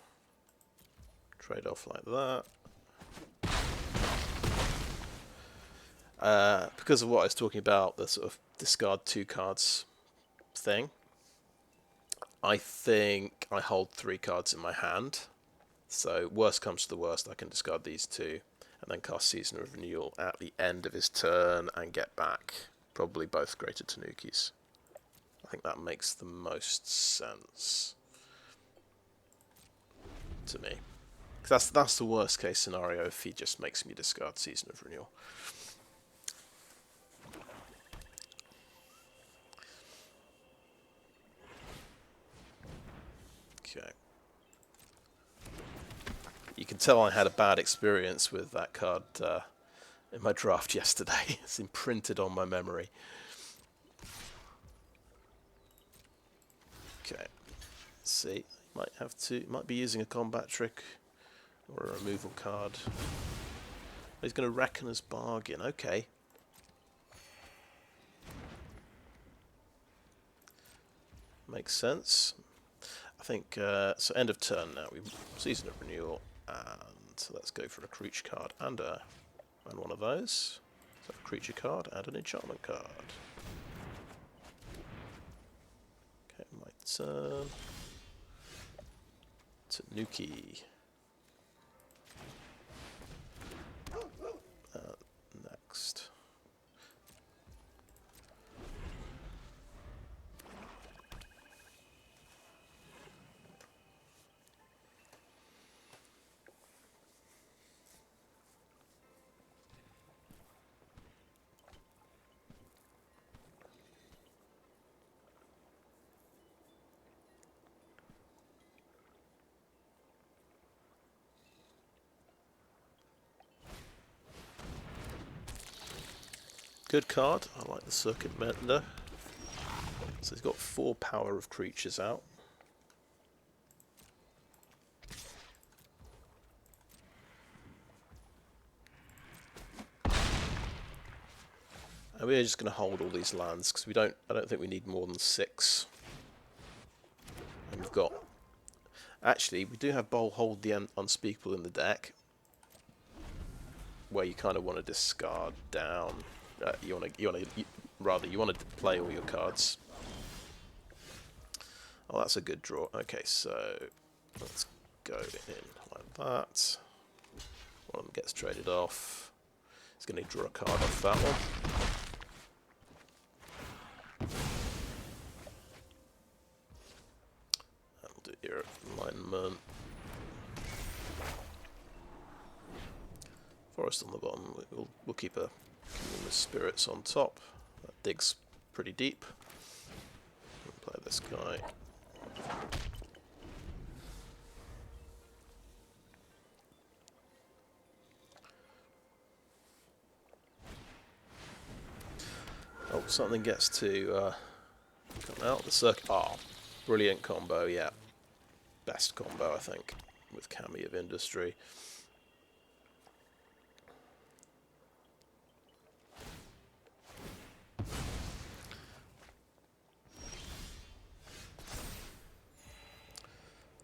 Trade off like that. Because of what I was talking about, the sort of discard 2 cards thing, I think I hold 3 cards in my hand. So worst comes to the worst, I can discard these 2 and then cast Season of Renewal at the end of his turn and get back probably both Greater Tanukis. I think that makes the most sense to me. Because that's the worst case scenario if he just makes me discard Season of Renewal. Okay. tell I had a bad experience with that card in my draft yesterday. It's imprinted on my memory. Okay, let's see. Might be using a combat trick or a removal card. He's going to Reckoner's Bargain. Okay. Makes sense. I think, so end of turn now. Season of Renewal, and let's go for a creature card and one of those. So a creature card and an enchantment card. Okay, my turn. Tanuki. Next. Good card. I like the Circuit Mender. So he's got 4 power of creatures out. And we're just going to hold all these lands because I don't think we need more than 6. And we've got. Actually, we do have Behold the Unspeakable in the deck, where you kind of want to discard down. You want to play all your cards. Oh, that's a good draw. Okay, so let's go in like that. One of them gets traded off. He's going to draw a card off that one. And we'll do Era of Enlightenment. Forest on the bottom. We'll keep a Commune with Spirits on top. That digs pretty deep. We'll play this guy. Oh, something gets to come out. The circuit. Oh, brilliant combo, yeah. Best combo, I think, with Kami of Industry.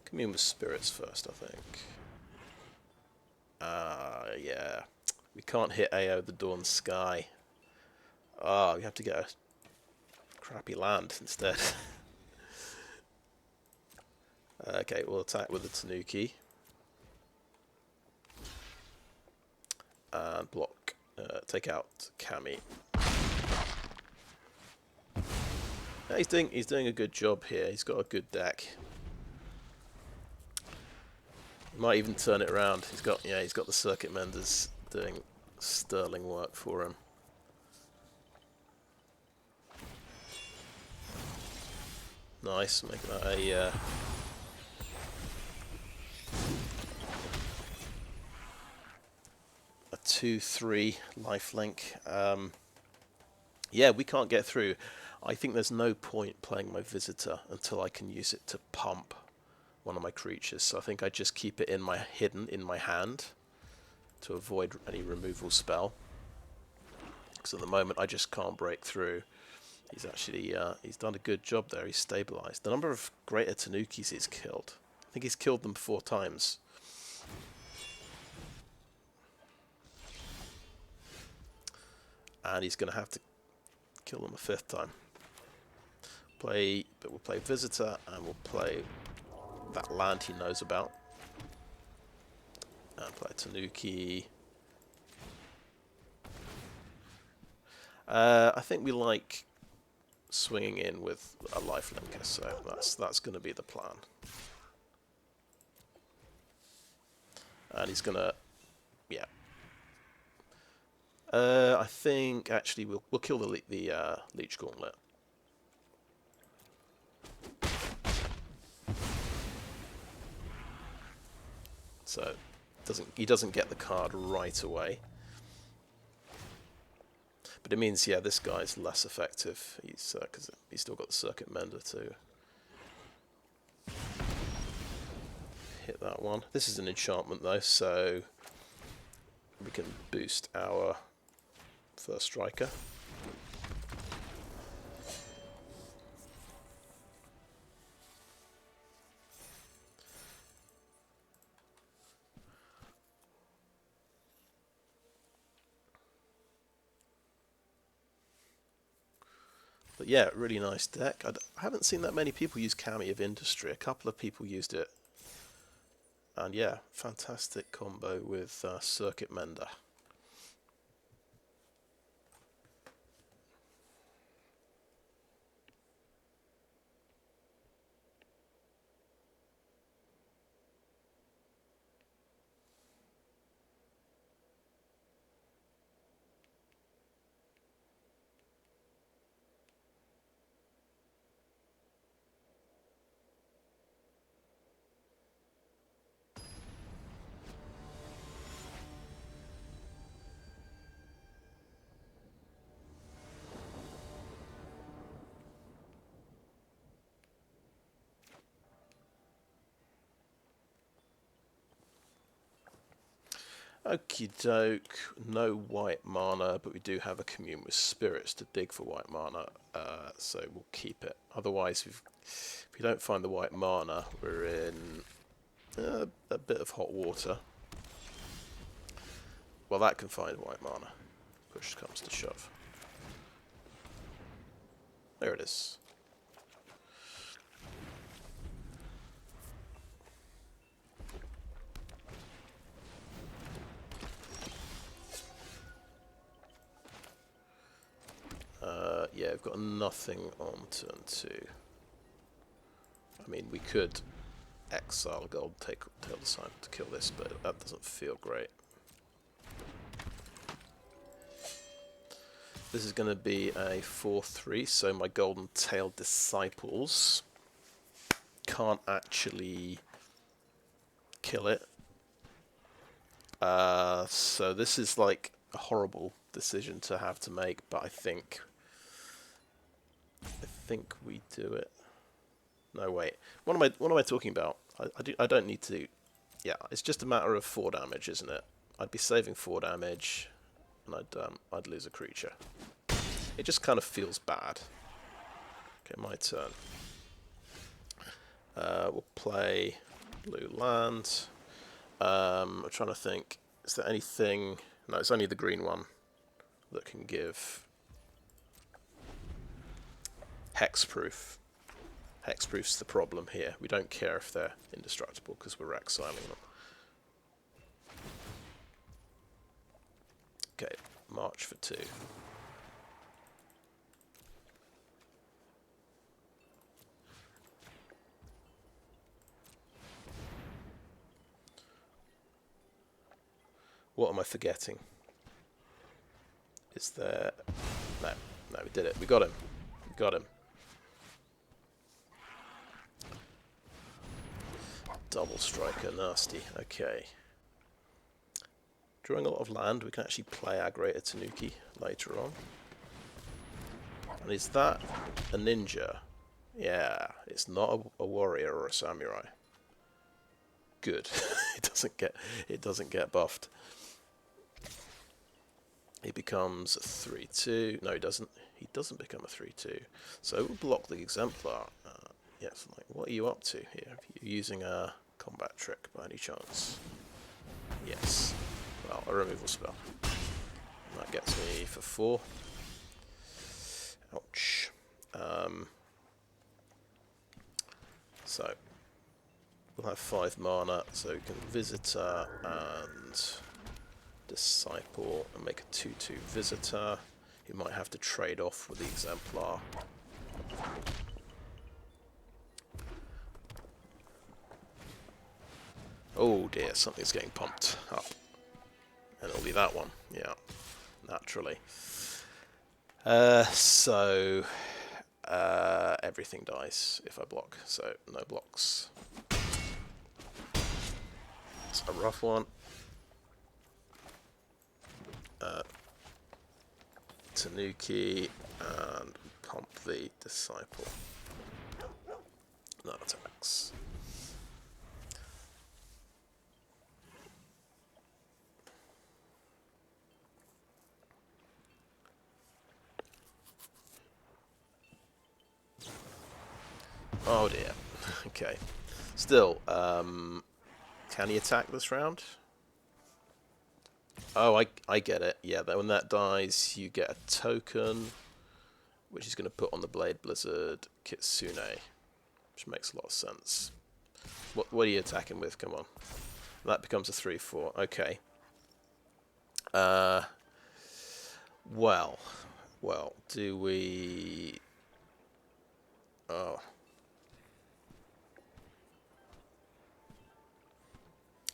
Commune with Spirits first, I think. Yeah. We can't hit AO the Dawn Sky. We have to get a crappy land instead. Okay, we'll attack with the Tanuki. And block. Take out Kami. Yeah, he's doing a good job here. He's got a good deck. He might even turn it around. He's got the Circuit Menders doing sterling work for him. Nice, making that a 2/3 lifelink. Yeah, we can't get through. I think there's no point playing my Visitor until I can use it to pump one of my creatures. So I think I just keep it hidden in my hand to avoid any removal spell. Because at the moment I just can't break through. He's actually he's done a good job there. He's stabilized. The number of Greater Tanukis he's killed. I think he's killed them 4 times. And he's going to have to kill them a 5th time. But we'll play Visitor and we'll play that land he knows about. And play Tanuki. I think we like swinging in with a lifelinker, so that's going to be the plan. And he's going to, yeah. I think actually we'll kill the Leech Gauntlet. So He doesn't get the card right away. But it means, yeah, this guy's less effective. He's because he's still got the Circuit Mender to hit that one. This is an enchantment though, so we can boost our first striker. But yeah, really nice deck. I haven't seen that many people use Kami of Industry. A couple of people used it. And yeah, fantastic combo with Circuit Mender. Okie doke, no white mana, but we do have a Commune with Spirits to dig for white mana, so we'll keep it. Otherwise, if we don't find the white mana, we're in a bit of hot water. Well, that can find white mana. Push comes to shove. There it is. Yeah, we've got nothing on turn 2. I mean, we could exile a gold, tail disciple to kill this, but that doesn't feel great. This is going to be a 4/3, so my golden tail disciples can't actually kill it. So this is like a horrible decision to have to make, but I think we do it. No, wait. What am I talking about? I don't need to. Yeah, it's just a matter of 4 damage, isn't it? I'd be saving 4 damage, and I'd lose a creature. It just kind of feels bad. Okay, my turn. We'll play blue land. I'm trying to think. Is there anything? No, it's only the green one that can give hexproof. Hexproof's the problem here. We don't care if they're indestructible because we're exiling them. Okay, march for 2. What am I forgetting? Is there... No, we did it. We got him. We got him. Double striker, nasty. Okay. Drawing a lot of land, we can actually play our Greater Tanuki later on. And is that a ninja? Yeah, it's not a warrior or a samurai. Good. it doesn't get buffed. He becomes a 3/2. No, he doesn't. He doesn't become a 3/2. So we'll block the Exemplar. Yes, like, what are you up to here? Are you using a combat trick by any chance? Yes. Well, a removal spell. And that gets me for 4. Ouch. So we'll have 5 mana, so we can Visitor and Disciple and make a 2/2 Visitor. You might have to trade off with the Exemplar. Oh dear, something's getting pumped up. And it'll be that one, yeah, naturally. So everything dies if I block, so no blocks. It's a rough one. Tanuki and pump the Disciple. No attacks. Oh dear. Okay. Still, can he attack this round? Oh, I get it. Yeah, when that dies, you get a token, which he's going to put on the Blade Blizzard Kitsune, which makes a lot of sense. What are you attacking with? Come on. That becomes a 3/4. Okay. Well, do we... Oh.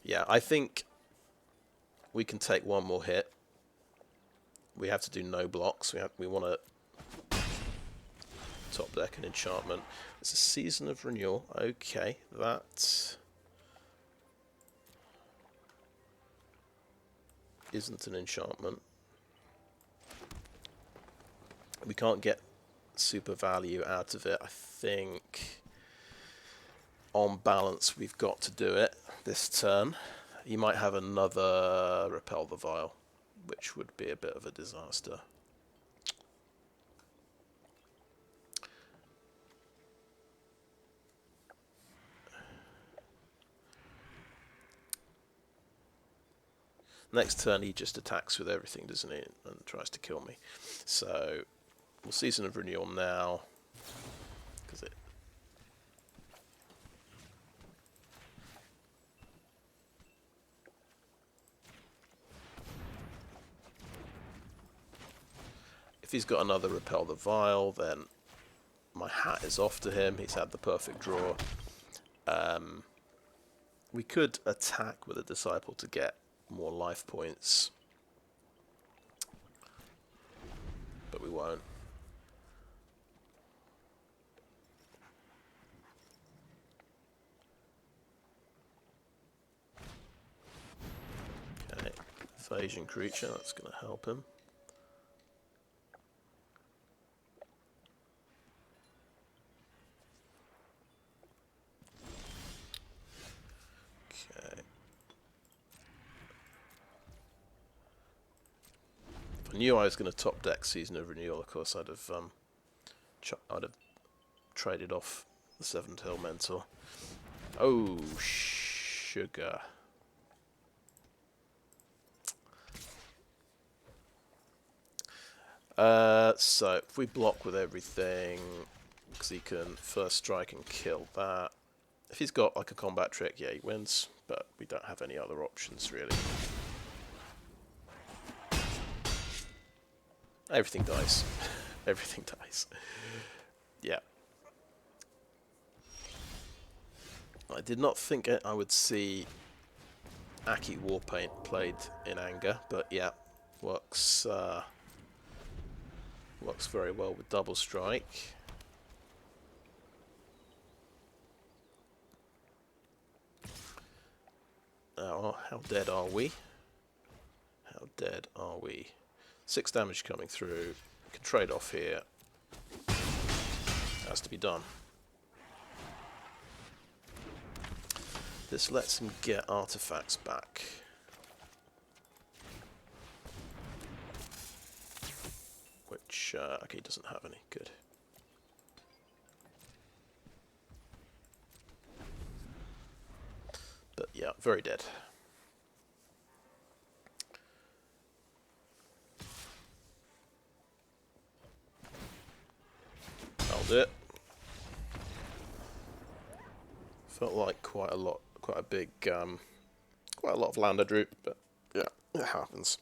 Yeah, I think we can take one more hit. We have to do no blocks. We want to top deck an enchantment. It's a Season of Renewal. Okay, that isn't an enchantment. We can't get super value out of it. I think on balance we've got to do it this turn. You might have another Repel the Vile, which would be a bit of a disaster. Next turn he just attacks with everything, doesn't he, and tries to kill me. So we'll Season of Renewal now, because it... If he's got another Repel the Vile, then my hat is off to him. He's had the perfect draw. We could attack with a Disciple to get more life points, but we won't. Okay, Phasian creature, that's going to help him. I knew I was going to top deck Season of Renewal. Of course, I'd have traded off the 7-tail Mentor. Oh, sugar. So if we block with everything, because he can first strike and kill that. If he's got like a combat trick, yeah, he wins. But we don't have any other options really. Everything dies. Everything dies. Yeah. I did not think I would see Aki Warpaint played in anger, but yeah, works very well with Double Strike. Now, how dead are we? How dead are we? 6 damage coming through. Can trade off here. Has to be done. This lets him get artifacts back. Which, okay, he doesn't have any. Good. But yeah, very dead. That'll do it. Felt like quite a lot of lander droop, but yeah, it happens.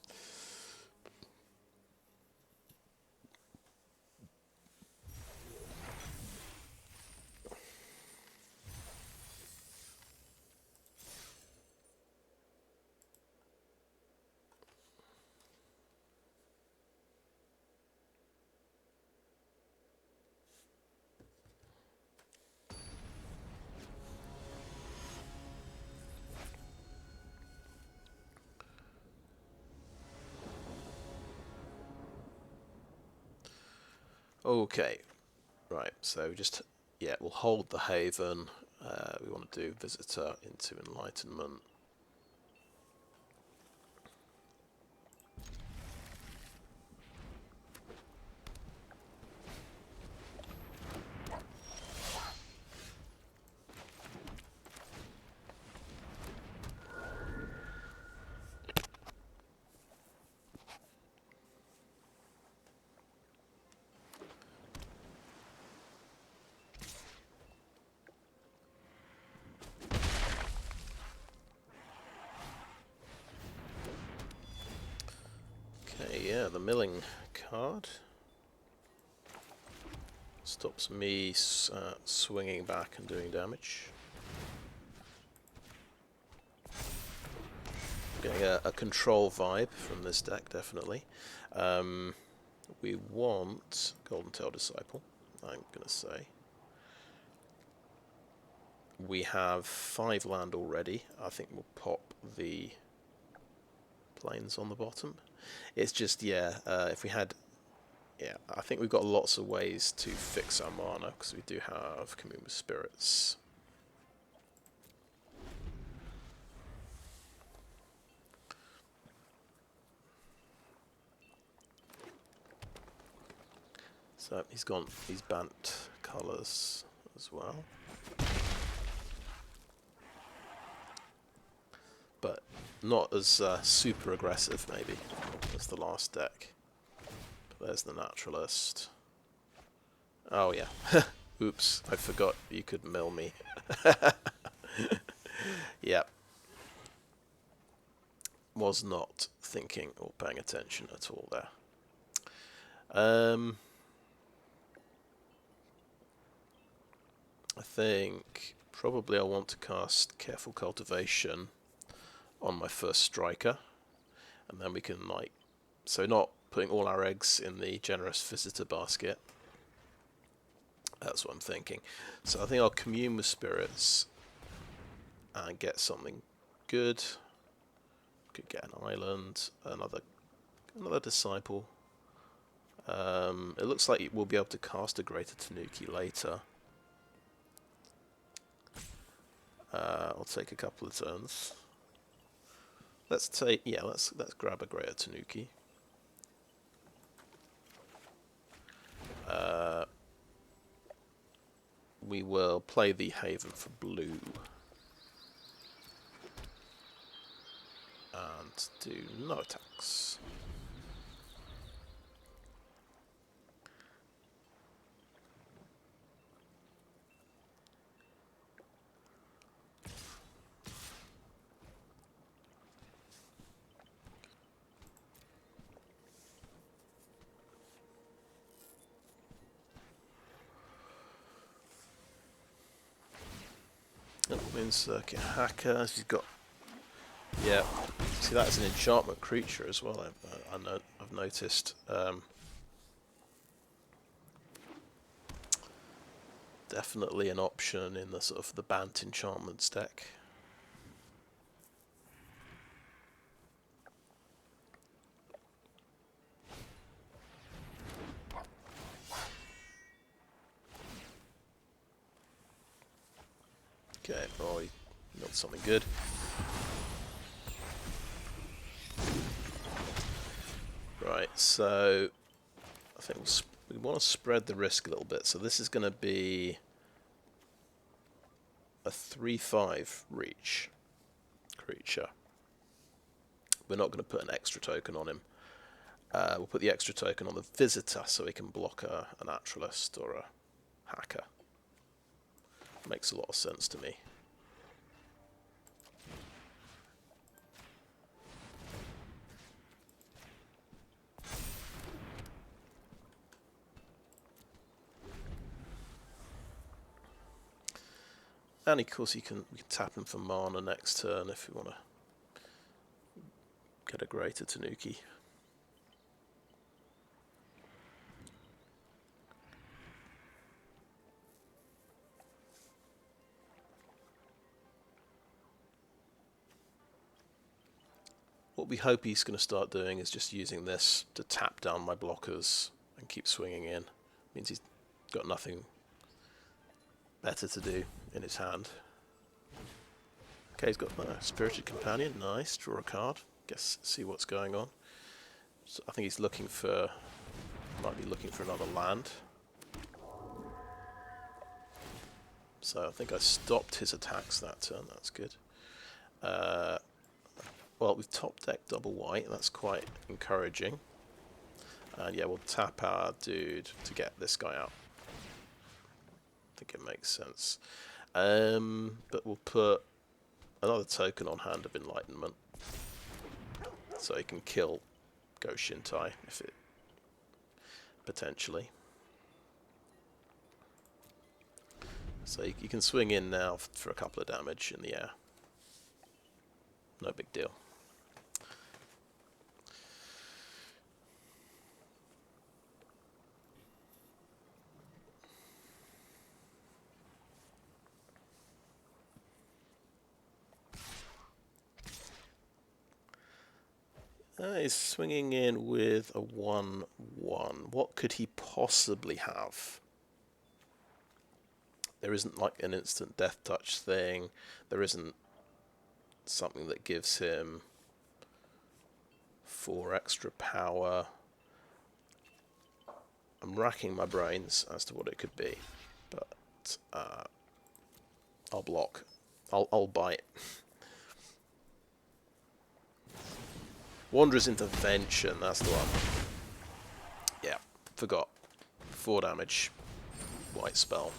Okay, right. So just yeah, we'll hold the Haven. We want to do Visitor into Enlightenment. Okay, yeah, the milling card stops me swinging back and doing damage. Getting a control vibe from this deck, definitely. We want Golden Tail Disciple, I'm going to say. We have 5 land already. I think we'll pop the plains on the bottom. It's just, yeah, if we had... Yeah, I think we've got lots of ways to fix our mana, because we do have Commune with Spirits. So he's banned colours as well. But not as super aggressive, maybe, as the last deck. There's the Naturalist. Oh, yeah. Oops, I forgot you could mill me. Yep. Was not thinking or paying attention at all there. I think probably I want to cast Careful Cultivation on my first striker, and then we can, like, so not putting all our eggs in the Generous Visitor basket. That's what I'm thinking. So I think I'll Commune with Spirits and get something good. Could get an island, another Disciple. It looks like we'll be able to cast a Greater Tanuki later. I'll take a couple of turns. Let's grab a Greater Tanuki. We will play the Haven for blue. And do no attacks. Commune Circuit Hacker. She's got, yeah. See, that's an enchantment creature as well. I've noticed. Definitely an option in the sort of the Bant enchantments deck. Okay, oh, he got something good. Right, so I think we want to spread the risk a little bit. So this is going to be a 3/5 reach creature. We're not going to put an extra token on him. We'll put the extra token on the Visitor so he can block a Naturalist or a Hacker. Makes a lot of sense to me. And of course we can tap him for mana next turn if we want to get a Greater Tanuki. What we hope he's going to start doing is just using this to tap down my blockers and keep swinging in. Means he's got nothing better to do in his hand. Okay, he's got a Spirited Companion. Nice. Draw a card. Guess see what's going on. So I think he's looking for... might be looking for another land. So I think I stopped his attacks that turn. That's good. Well, we've top decked double white. That's quite encouraging. And yeah, we'll tap our dude to get this guy out. I think it makes sense. But we'll put another token on Hand of Enlightenment. So he can kill Go Shintai if it... potentially. So you can swing in now for a couple of damage in the air. No big deal. He's swinging in with a 1/1. What could he possibly have? There isn't like an instant death touch thing. There isn't something that gives him 4 extra power. I'm racking my brains as to what it could be, but I'll block. I'll bite. Wanderer's Intervention, that's the one. Yeah, forgot. 4 damage. White spell.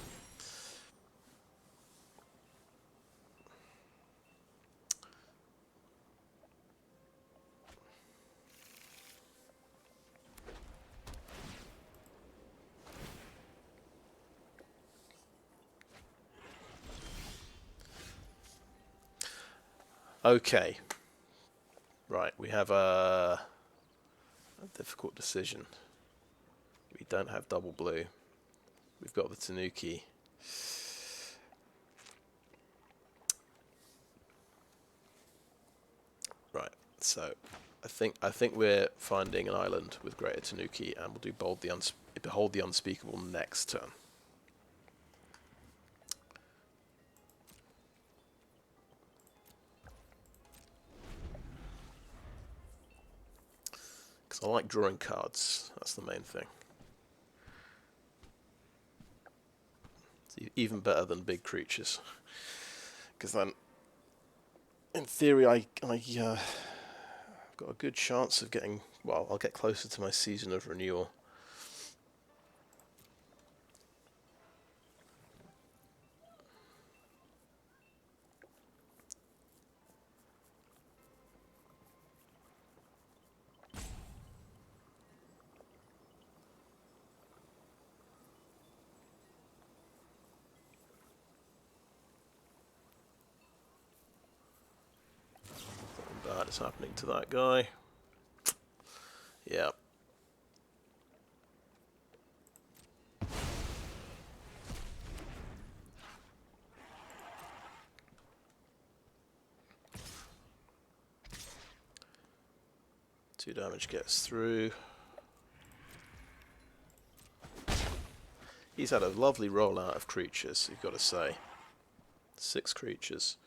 Okay. Right, we have a difficult decision. We don't have double blue. We've got the Tanuki. Right, so I think we're finding an island with Greater Tanuki, and we'll do Behold the Unspeakable next turn. Because I like drawing cards. That's the main thing. It's even better than big creatures. Because then, in theory, I've got a good chance of getting... well, I'll get closer to my Season of Renewal. Nothing bad is happening to that guy. Yeah. Two damage gets through. He's had a lovely rollout of creatures, you've got to say. 6 creatures.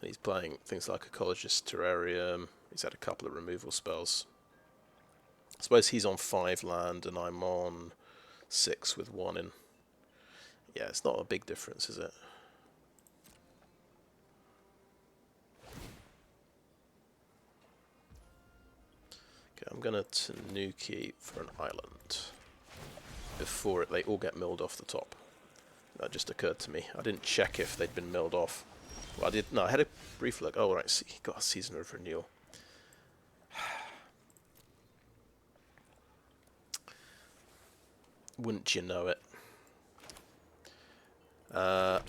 And he's playing things like Ecologist, Terrarium. He's had a couple of removal spells. I suppose he's on 5 land and I'm on 6 with 1 in. Yeah, it's not a big difference, is it? Okay, I'm going to Tanuki for an island. Before they all get milled off the top. That just occurred to me. I didn't check if they'd been milled off. Well, I did. No, I had a brief look. Oh, right. See, got a Season of Renewal. Wouldn't you know it? We're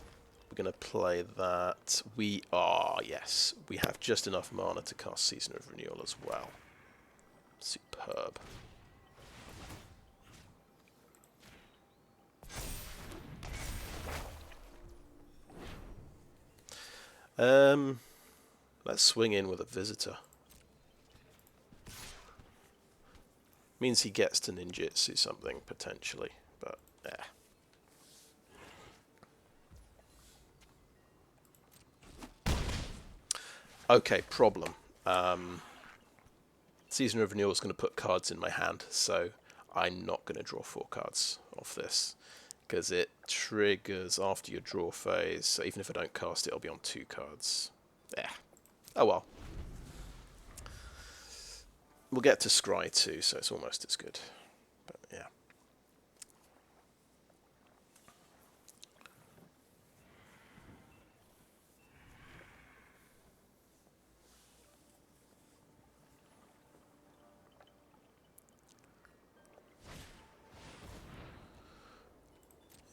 going to play that. We are, yes. We have just enough mana to cast Season of Renewal as well. Superb. Let's swing in with a visitor. Means he gets to ninjutsu something, potentially. Okay, problem. Season of Renewal is going to put cards in my hand, so I'm not going to draw 4 cards off this, because it triggers after your draw phase, so even if I don't cast it, it'll be on 2 cards. Yeah. Oh well. We'll get to Scry too, so it's almost as good. But yeah.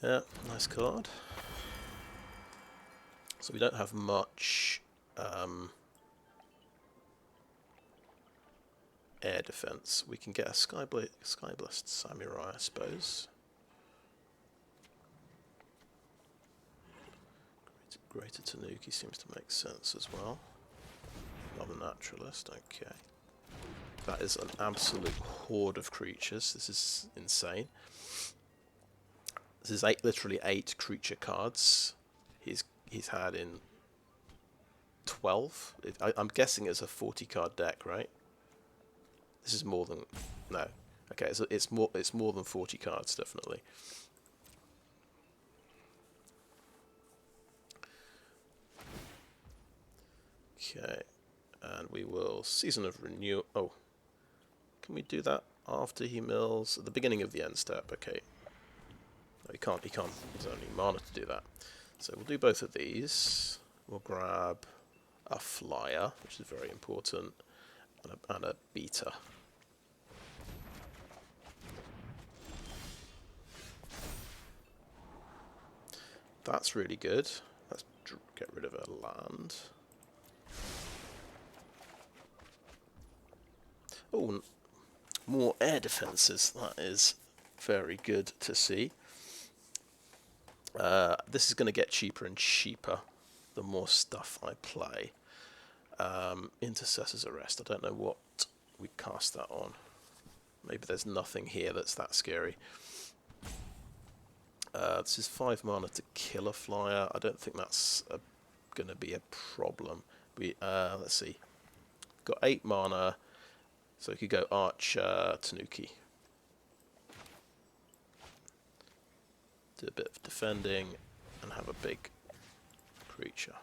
Yeah, nice card. So we don't have much air defense. We can get a Skyblast Samurai, I suppose. Greater Tanuki seems to make sense as well. Another Naturalist, okay. That is an absolute horde of creatures. This is insane. This is literally 8 creature cards. He's had in 12. I'm guessing it's a 40 card deck, right? This is more than no. Okay, so it's more than 40 cards, definitely. Okay, and we will Season of Renewal. Oh, can we do that after he mills at the beginning of the end step? Okay. No, he can't. He can't. There's only mana to do that. So we'll do both of these. We'll grab a flyer, which is very important, and a beta. That's really good. Let's get rid of a land. Oh, more air defences. That is very good to see. This is going to get cheaper and cheaper the more stuff I play. Intercessor's Arrest. I don't know what we cast that on. Maybe there's nothing here that's that scary. This is 5 mana to kill a flyer. I don't think that's going to be a problem. Let's see. Got 8 mana, so we could go Archer Tanuki. Do a bit of defending and have a big creature.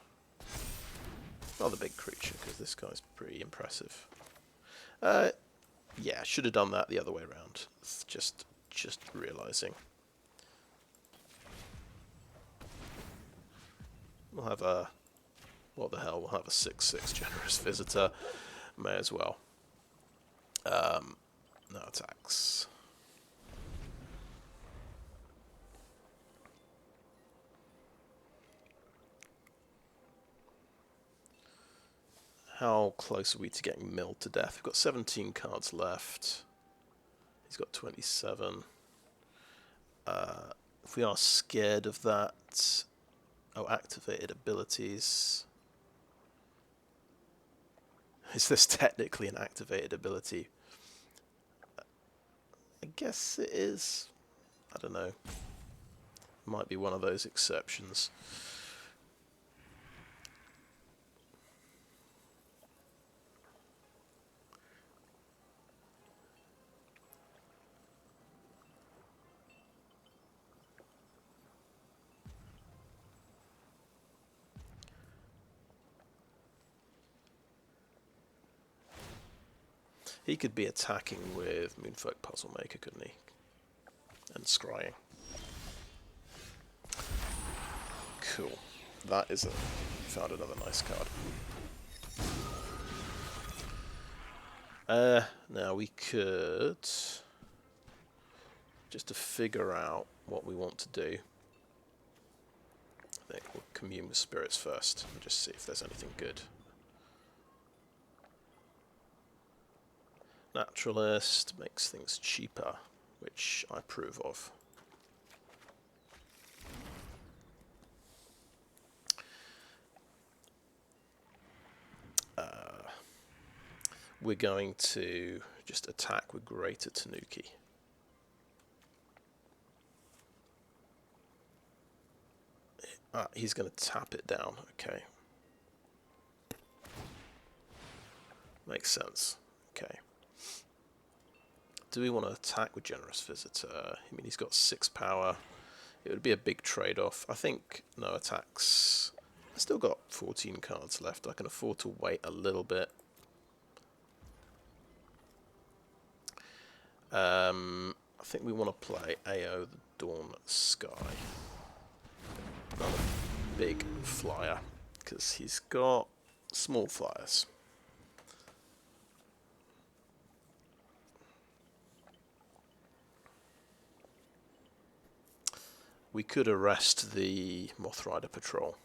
Not a big creature, because this guy's pretty impressive. Yeah, should have done that the other way around. It's just realising. We'll have a... What the hell, we'll have a 6/6 Generous Visitor. May as well. No attacks. How close are we to getting milled to death? We've got 17 cards left. He's got 27. If we are scared of that... Oh, activated abilities. Is this technically an activated ability? I guess it is. I don't know. Might be one of those exceptions. He could be attacking with Moonfolk Puzzlemaker, couldn't he? And scrying. Cool. That is a... Found another nice card. Now we could... Just to figure out what we want to do. I think we'll commune with spirits first and just see if there's anything good. Naturalist makes things cheaper, which I approve of. We're going to just attack with Greater Tanuki. He's going to tap it down, okay. Makes sense. Okay. Do we want to attack with Generous Visitor? I mean, he's got 6 power. It would be a big trade-off. I think no attacks. I've still got 14 cards left. I can afford to wait a little bit. I think we want to play AO the Dawn Sky. Not a big flyer, because he's got small flyers. We could arrest the Moth Rider Patrol.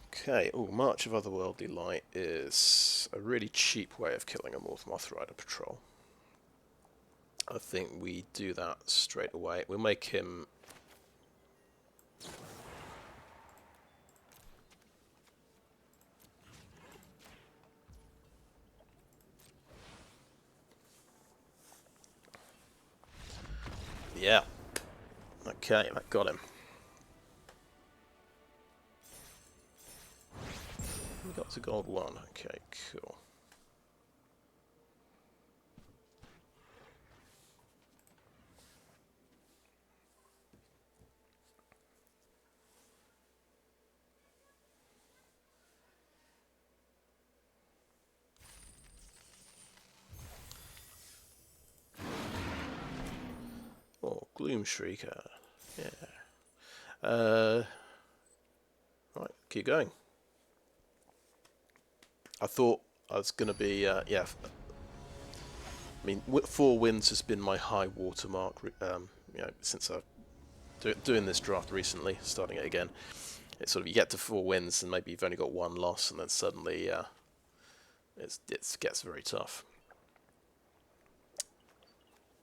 Okay, March of Otherworldly Light is a really cheap way of killing a Moth Rider Patrol. I think we do that straight away. We'll make him... Yeah. Okay, that got him. We got to gold 1. Okay, cool. Oh, Gloom Shrieker. Yeah. Right, keep going. I thought I was going to be, yeah. I mean, 4 wins has been my high watermark, since I've doing this draft recently, starting it again. It's sort of, you get to 4 wins and maybe you've only got 1 loss, and then suddenly it gets very tough.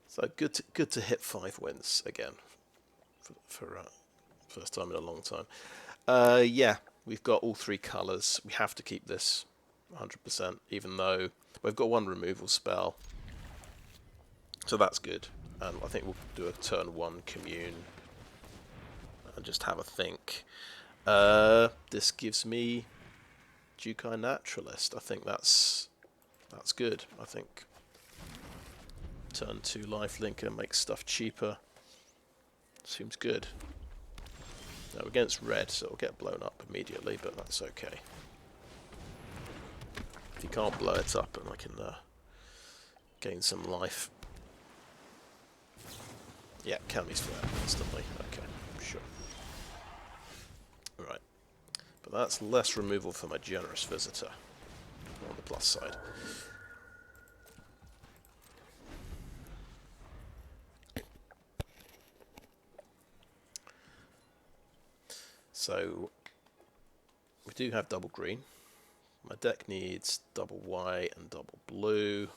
So good to hit 5 wins again for first time in a long time. Yeah, we've got all 3 colours. We have to keep this 100%, even though we've got 1 removal spell. So that's good. And I think we'll do a turn 1 Commune and just have a think. This gives me Jukai Naturalist. I think that's good. I think turn 2 lifelinker makes stuff cheaper. Seems good. Now we're against red, so it'll get blown up immediately, but that's okay. If you can't blow it up, and I can gain some life. Yeah, Cammy's flare instantly. Okay, sure. Right. But that's less removal for my Generous Visitor, on the plus side. So, we do have double green. My deck needs double white and double blue.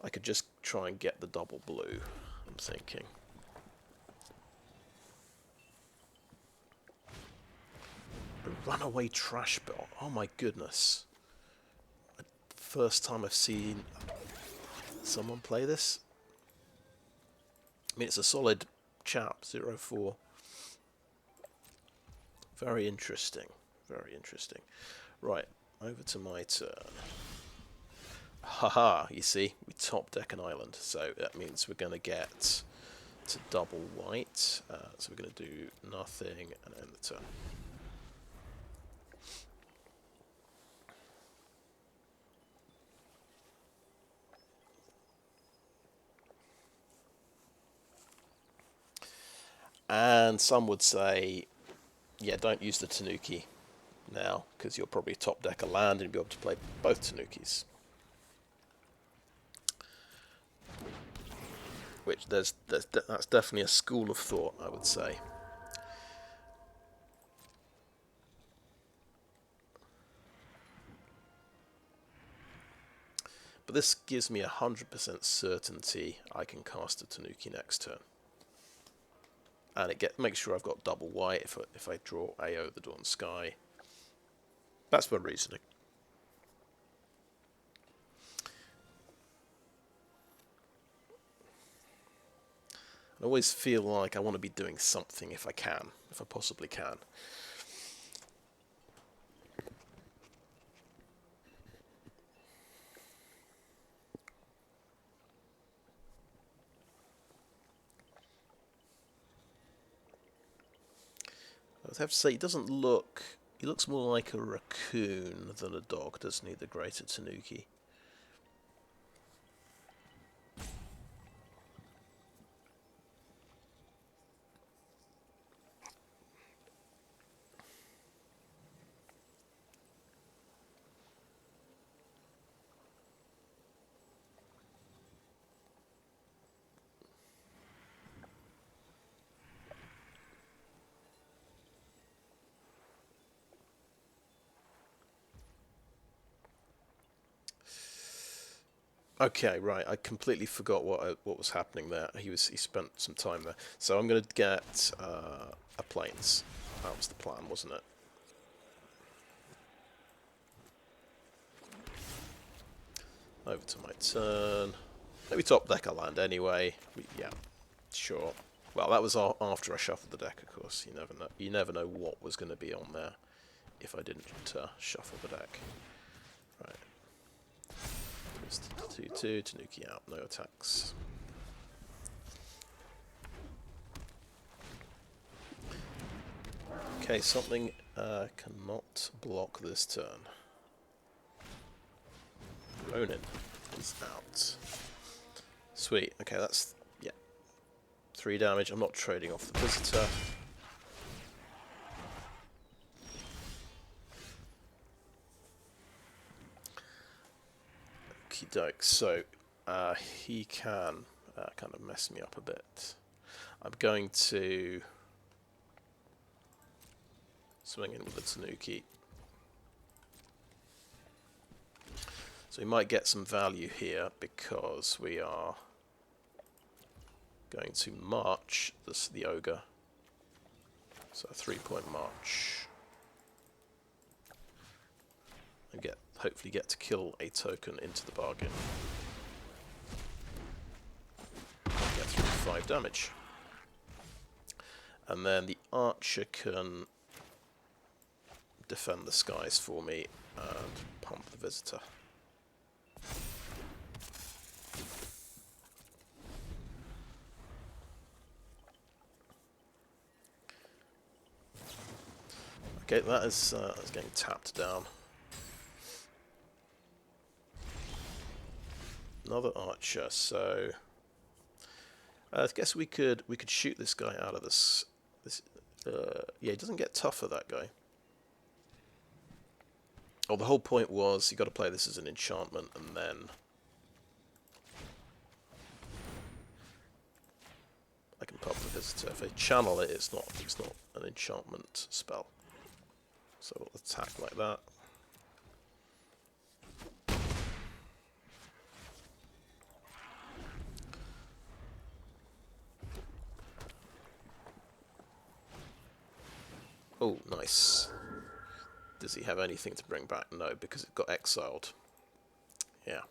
I could just try and get the double blue, I'm thinking. A runaway trash belt. Oh my goodness. First time I've seen someone play this. I mean, it's a solid chap, 0-4. Very interesting. Very interesting. Right, over to my turn. Haha, you see, we top deck an island, so that means we're going to get to double white. So we're going to do nothing and end the turn. And some would say, yeah, don't use the Tanuki now, because you'll probably top deck a land and be able to play both Tanukis. Which that's definitely a school of thought, I would say. But this gives me 100% certainty I can cast a Tanuki next turn. And it makes sure I've got double white if I draw AO the Dawn Sky. That's my reasoning. I always feel like I want to be doing something if I can, if I possibly can. I would have to say, he doesn't look... He looks more like a raccoon than a dog, doesn't he, the Greater Tanuki? Okay, right. I completely forgot what was happening there. He spent some time there. So I'm going to get a plains. That was the plan, wasn't it? Over to my turn. Maybe top deck I land anyway. Yeah, sure. Well, that was after I shuffled the deck, of course. You never know. You never know what was going to be on there if I didn't shuffle the deck. Right. 2/2, Tanuki out, no attacks. Okay, something cannot block this turn. Ronin is out. Sweet, okay, that's, yeah. 3 damage, I'm not trading off the visitor. Okie doke, so he can kind of mess me up a bit. I'm going to swing in with the Tanuki. So we might get some value here because we are going to march the ogre. So a 3-point march. And hopefully get to kill a token into the bargain. Get through 5 damage. And then the archer can defend the skies for me and pump the visitor. Okay, that is getting tapped down. Another archer, so I guess we could shoot this guy out of this. Yeah, he doesn't get tougher, that guy. Oh, the whole point was you got to play this as an enchantment, and then I can pump the visitor. If I channel it, it's not an enchantment spell. So we'll attack like that. Oh, nice. Does he have anything to bring back? No, because it got exiled. Yeah.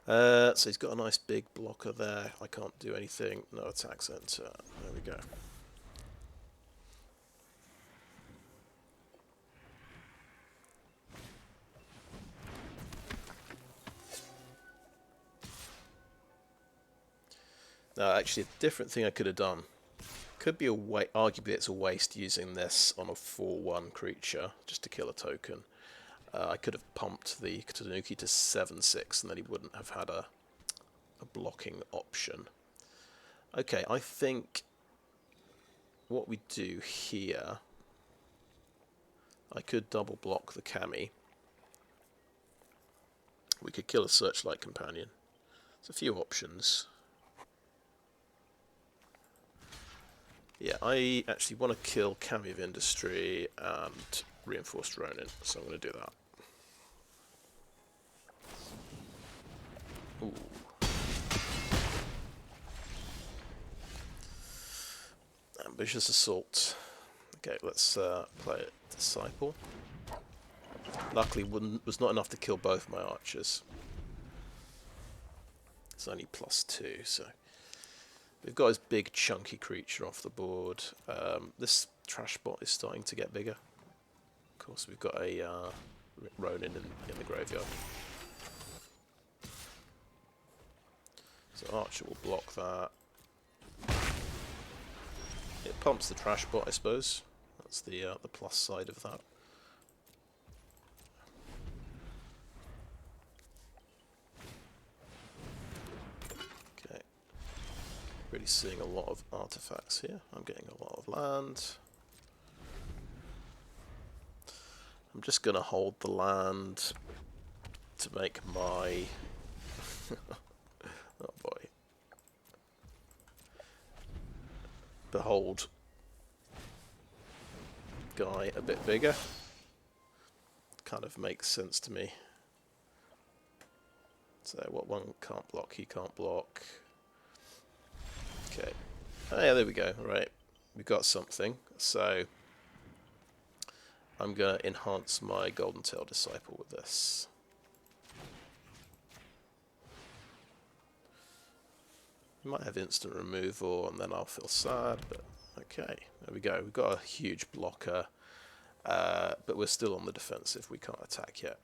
So he's got a nice big blocker there. I can't do anything. No attacks enter. There we go. Now, actually, a different thing I could have done. Could be arguably it's a waste using this on a 4/1 creature just to kill a token. I could have pumped the Tanuki to 7/6 and then he wouldn't have had a blocking option. Okay, I think what we do here, I could double block the Kami. We could kill a Searchlight Companion. There's a few options. Yeah, I actually want to kill Kami of Industry and Reinforced Ronin, so I'm going to do that. Ooh. Ambitious Assault. Okay, let's play it. Disciple. Luckily, was not enough to kill both my archers. It's only +2, so we've got his big chunky creature off the board. This trash bot is starting to get bigger. Of course, we've got a Ronin in the graveyard. So Archer will block that. It pumps the trash bot, I suppose. That's the plus side of that. Okay. Really seeing a lot of artifacts here. I'm getting a lot of land. I'm just going to hold the land to make my... oh boy. Behold guy a bit bigger. Kind of makes sense to me. So what one can't block, he can't block. Okay. Oh yeah, there we go. Right. We've got something. So I'm going to enhance my Golden Tail Disciple with this. Might have instant removal and then I'll feel sad, but okay, there we go. We've got a huge blocker, but we're still on the defensive. We can't attack yet.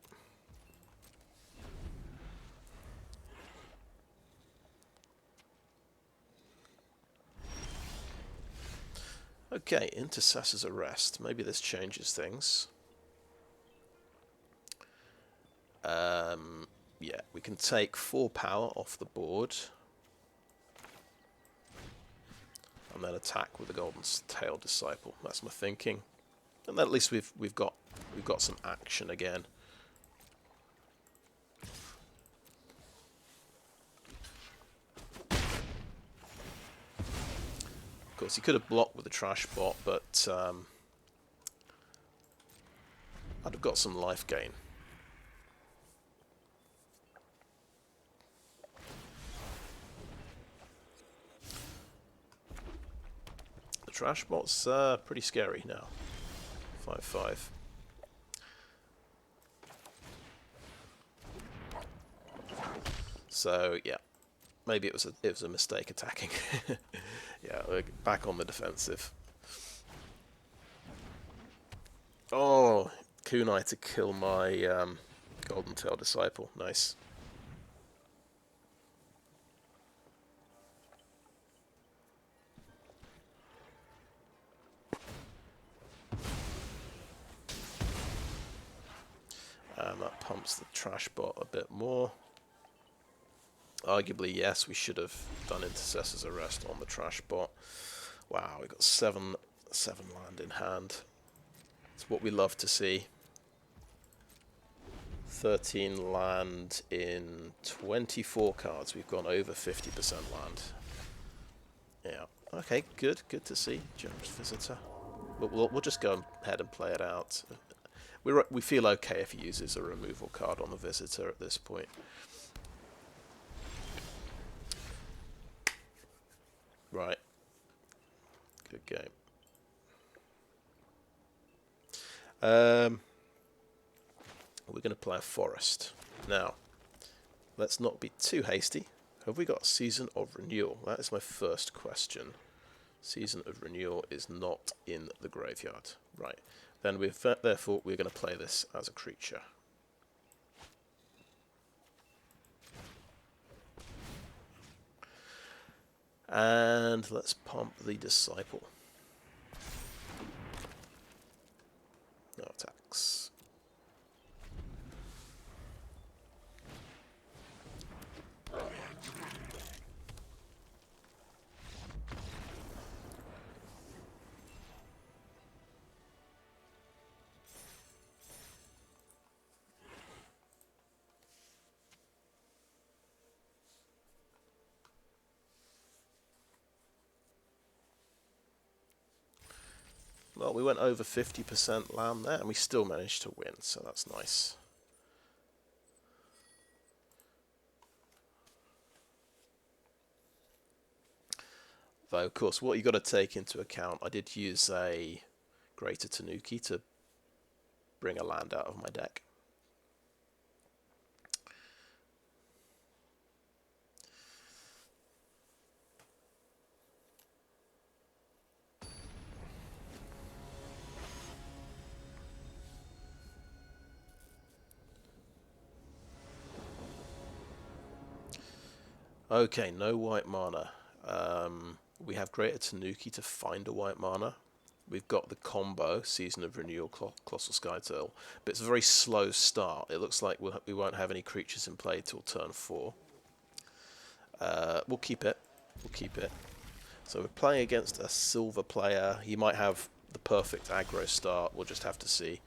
Okay, Intercessor's Arrest. Maybe this changes things. Yeah, we can take 4 power off the board. And then attack with the Golden Tail Disciple. That's my thinking. And then at least we've got some action again. Of course, he could have blocked with the trash bot, but I'd have got some life gain. The trash bot's pretty scary now. 5/5. So yeah, maybe it was a mistake attacking. Yeah, we're back on the defensive. Oh, kunai to kill my Golden Tail Disciple. Nice. And that pumps the trash bot a bit more. Arguably, yes, we should have done Intercessor's Arrest on the trash bot. Wow, we got 7 land in hand. It's what we love to see. 13 land in 24 cards. We've gone over 50% land. Yeah. Okay, good. Good to see. Generous Visitor. But we'll just go ahead and play it out. We feel okay if he uses a removal card on the Visitor at this point. Right. Good game. We're going to play a Forest. Now, let's not be too hasty. Have we got Season of Renewal? That is my first question. Season of Renewal is not in the graveyard. Right. Then therefore we're going to play this as a creature. And let's pump the Disciple. No attacks. Well, we went over 50% land there, and we still managed to win, so that's nice. Though, of course, what you've got to take into account, I did use a Greater Tanuki to bring a land out of my deck. Okay, no white mana. We have Greater Tanuki to find a white mana. We've got the combo, Season of Renewal, Colossal Skyturtle, but it's a very slow start. It looks like we won't have any creatures in play till turn 4. We'll keep it. We'll keep it. So we're playing against a silver player. He might have the perfect aggro start. We'll just have to see.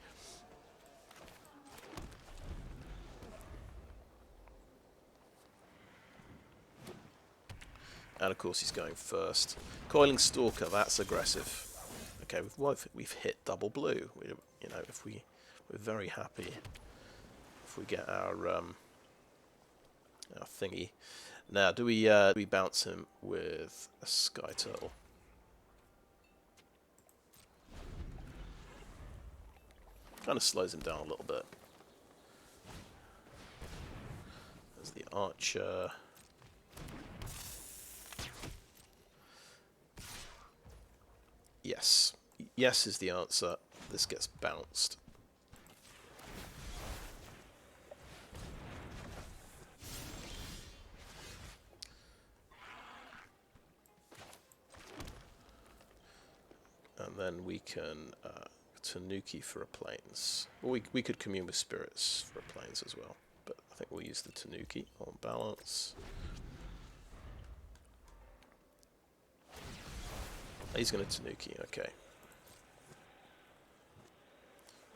And of course he's going first. Coiling Stalker, that's aggressive. Okay, we've hit double blue. You know, we're very happy if we get our thingy. Now, do we bounce him with a Skyturtle? Kind of slows him down a little bit. There's the Archer. Yes. Yes is the answer. This gets bounced. And then we can Tanuki for a Plains. Or we could Commune with Spirits for a Plains as well. But I think we'll use the Tanuki on balance. He's going to Tanuki, okay.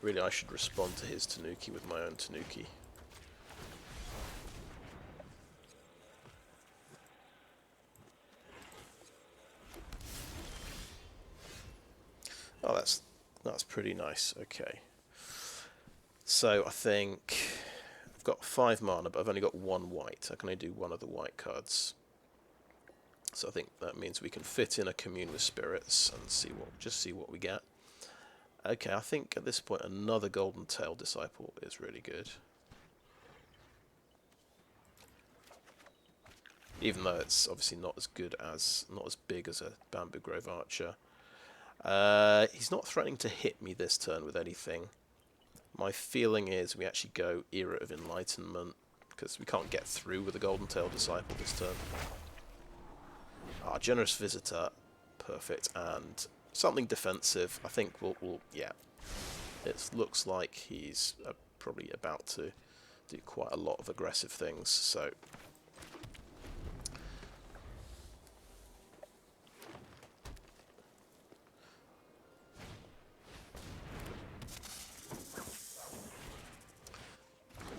Really, I should respond to his Tanuki with my own Tanuki. Oh, that's pretty nice. Okay. So I think I've got 5 mana, but I've only got 1 white. I can only do 1 of the white cards. So I think that means we can fit in a Commune with Spirits and just see what we get. Okay, I think at this point another Golden Tail Disciple is really good. Even though it's obviously not as big as a Bamboo Grove Archer. He's not threatening to hit me this turn with anything. My feeling is we actually go Era of Enlightenment, because we can't get through with a Golden Tail Disciple this turn. Generous Visitor, perfect, and something defensive. I think yeah. It looks like he's probably about to do quite a lot of aggressive things, so...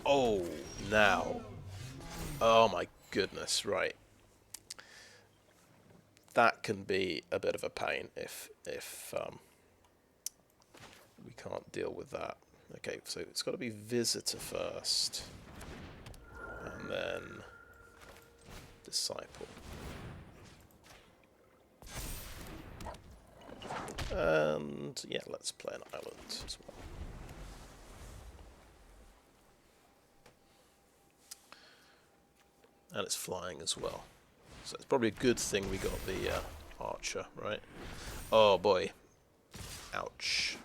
Oh, now. Oh my goodness, right. That can be a bit of a pain if we can't deal with that. Okay, so it's got to be Visitor first, and then Disciple. And yeah, let's play an island as well. And it's flying as well. So it's probably a good thing we got the Archer, right? Oh boy. Ouch.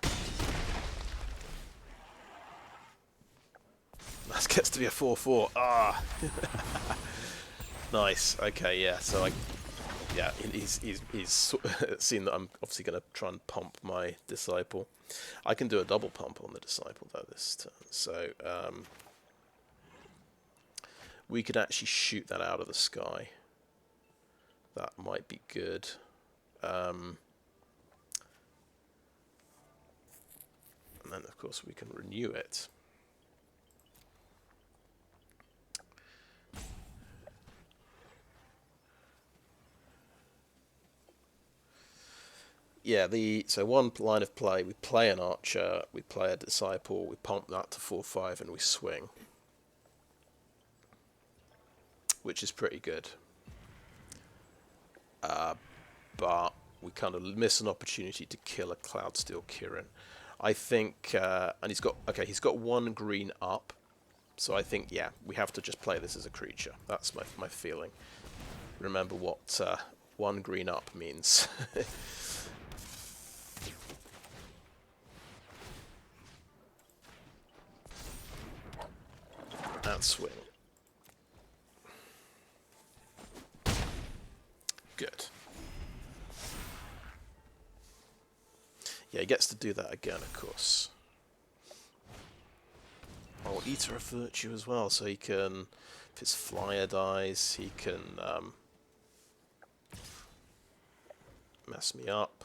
That gets to be a 4/4. Ah! Nice. Okay, yeah, so he's seen that I'm obviously going to try and pump my Disciple. I can do a double pump on the Disciple though this turn. So, we could actually shoot that out of the sky. That might be good. And then, of course, we can renew it. Yeah, so one line of play, we play an Archer, we play a Disciple, we pump that to 4/5, and we swing. Which is pretty good. But we kind of miss an opportunity to kill a Cloudsteel Kirin. I think, and he's got 1 green up, so I think, yeah, we have to just play this as a creature. That's my feeling. Remember what 1 green up means. And swing. Yeah, he gets to do that again, of course. Oh, Eater of Virtue as well, so he can, if his flyer dies, he can mess me up.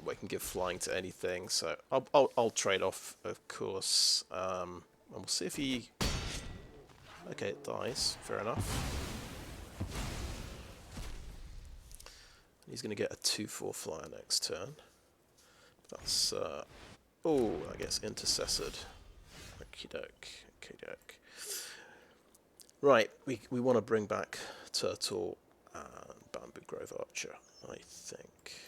We can give flying to anything, so I'll trade off, of course. And we'll see if he... Okay, it dies. Fair enough. He's going to get a 2/4 flyer next turn. That's... oh, I guess intercessored. Okie doke. Okie doke. Right, we want to bring back Turtle and Bamboo Grove Archer, I think.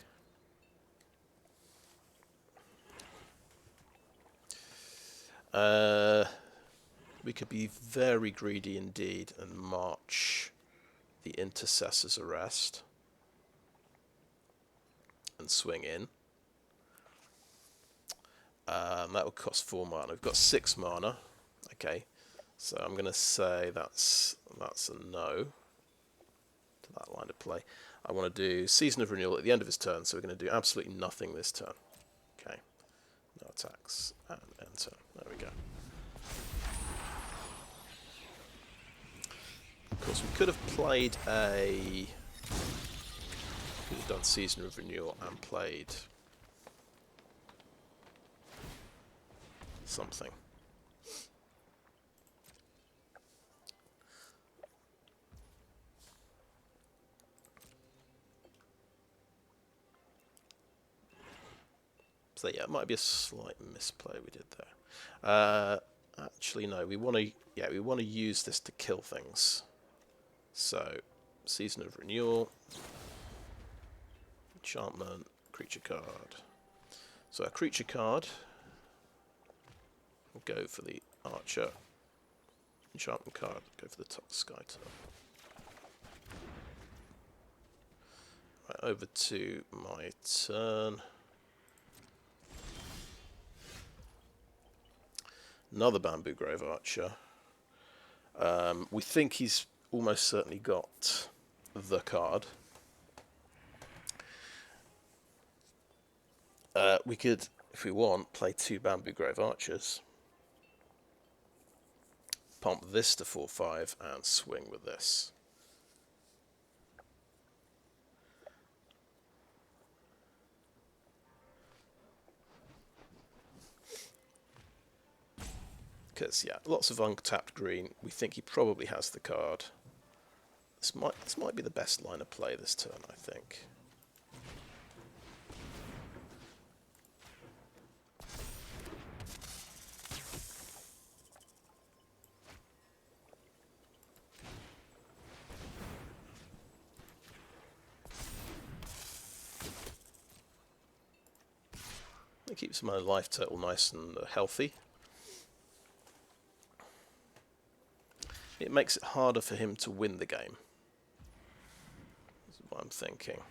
We could be very greedy indeed and march the Intercessor's Arrest and swing in. That would cost 4 mana. We've got 6 mana. Okay, so I'm going to say that's a no to that line of play. I want to do Season of Renewal at the end of his turn, so we're going to do absolutely nothing this turn. Okay, no attacks, and end turn. There we go. Of course, we could have played a... Could have done Season of Renewal and played something. So yeah, it might be a slight misplay we did there. Actually, no. We want to use this to kill things. So, Season of Renewal, enchantment, creature card. So a creature card. We'll go for the Archer. Enchantment card. Go for the Skyturtle. Right, over to my turn. Another Bamboo Grove Archer. We think he's almost certainly got the card. We could, if we want, play 2 Bamboo Grove Archers. Pump this to 4/5 and swing with this. Because, yeah, lots of untapped green. We think he probably has the card. This might be the best line of play this turn, I think. It keeps my life total nice and healthy. It makes it harder for him to win the game. That's what I'm thinking.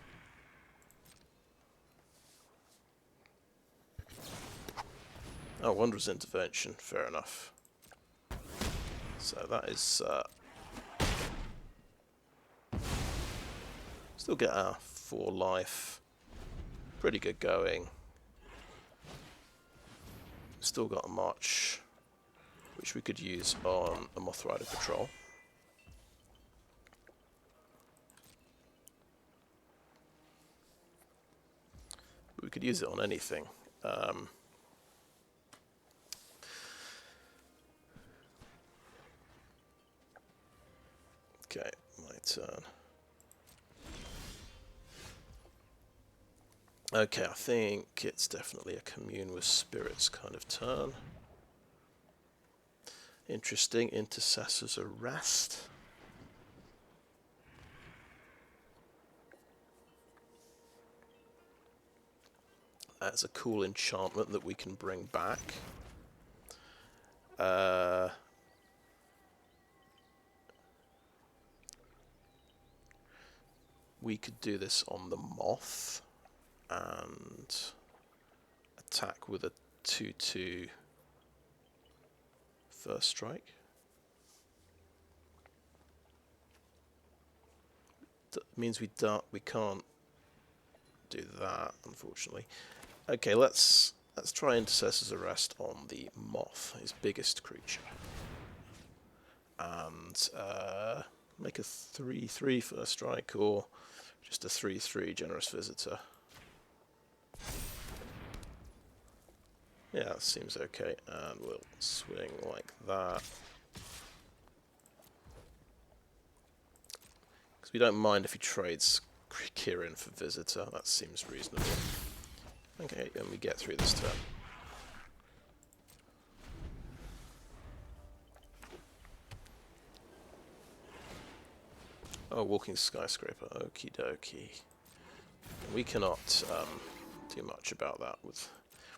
Oh, Wanderer's Intervention. Fair enough. So that is... still get our 4 life. Pretty good going. Still got a march, which we could use on a Moth Rider Patrol. We could use it on anything. Okay, my turn. Okay, I think it's definitely a Commune with Spirits kind of turn. Interesting. Intercessor's Arrest. That's a cool enchantment that we can bring back. We could do this on the Moth and attack with a 2/2 first strike. That means we can't do that, unfortunately. Okay, let's try Intercessor's Arrest on the Moth, his biggest creature. And make a 3/3 first strike, or just a 3/3 Generous Visitor. Yeah, that seems okay. And we'll swing like that. Because we don't mind if he trades Kirin for Visitor. That seems reasonable. Okay, and we get through this turn. Oh, Walking Skyscraper. Okie dokie. We cannot do much about that.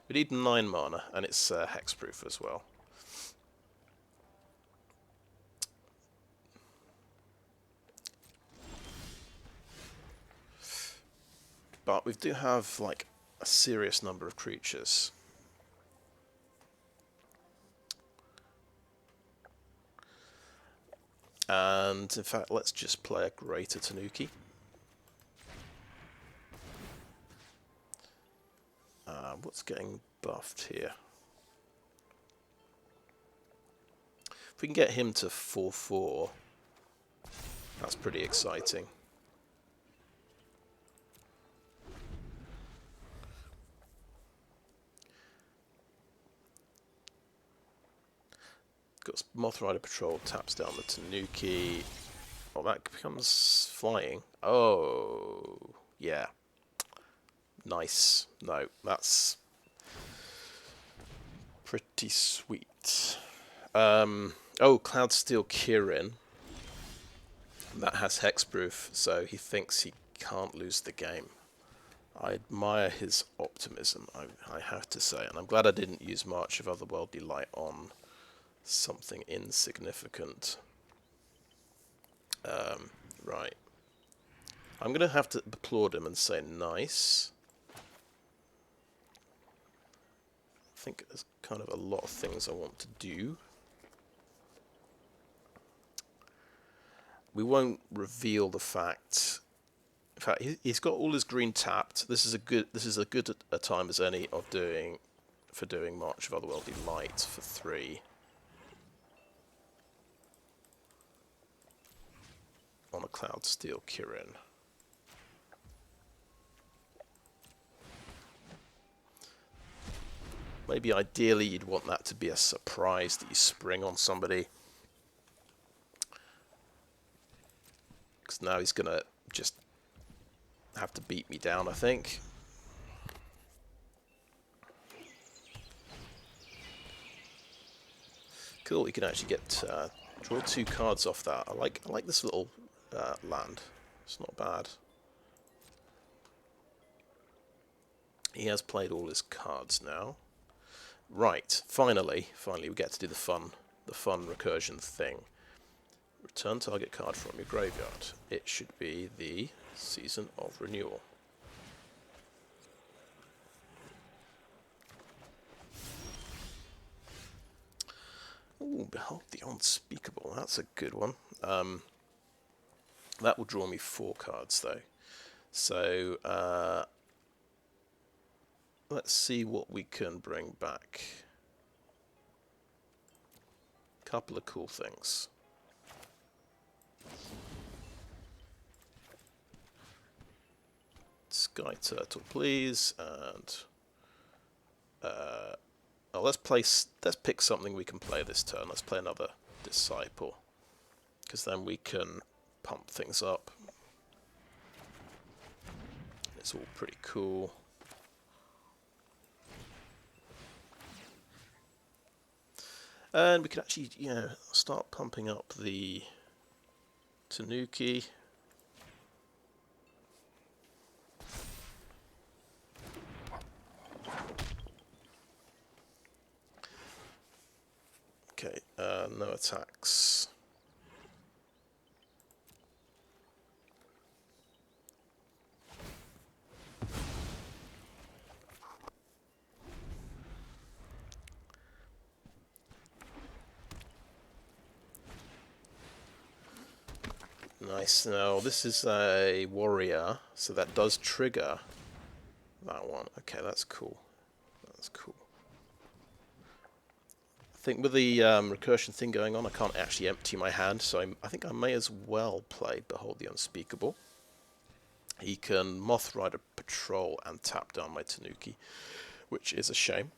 We need 9 mana, and it's hexproof as well. But we do have like a serious number of creatures. And in fact, let's just play a Greater Tanuki. What's getting buffed here? If we can get him to 4/4, that's pretty exciting. Got Moth Rider Patrol, taps down the Tanuki. Oh, that becomes flying. Oh, yeah. Nice. No, that's pretty sweet. Oh, Cloudsteel Kirin. That has hexproof, so he thinks he can't lose the game. I admire his optimism, I have to say, and I'm glad I didn't use March of Otherworldly Light on something insignificant. Right. I'm going to have to applaud him and say nice. I think there's kind of a lot of things I want to do. We won't reveal the fact. In fact, he's got all his green tapped. This is a good a time as any of doing March of Otherworldly Light for 3. On a Cloudsteel Kirin. Maybe ideally you'd want that to be a surprise that you spring on somebody. Because now he's going to just have to beat me down, I think. Cool, you can actually get draw 2 cards off that. I like this little land. It's not bad. He has played all his cards now. Right, finally we get to do the fun recursion thing. Return target card from your graveyard. It should be the Season of Renewal. Ooh, Behold the Unspeakable. That's a good one. That will draw me 4 cards though. So let's see what we can bring back. Couple of cool things. Skyturtle, please, and let's pick something we can play this turn. Let's play another Disciple, because then we can pump things up. It's all pretty cool. And we can actually, start pumping up the Tanuki. Okay, no attacks. Nice. Now, this is a warrior, so that does trigger that one. Okay, that's cool. That's cool. I think with the recursion thing going on, I can't actually empty my hand, so I think I may as well play Behold the Unspeakable. He can Moth Rider Patrol and tap down my Tanuki, which is a shame.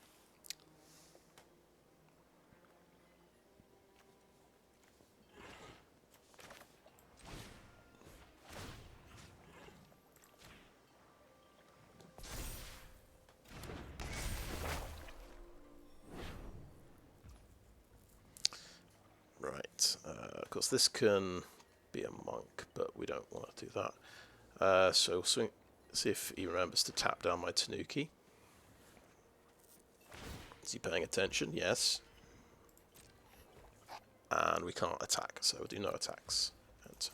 Right, of course this can be a monk, but we don't want to do that. So swing, see if he remembers to tap down my Tanuki. Is he paying attention? Yes. And we can't attack, so we'll do no attacks. And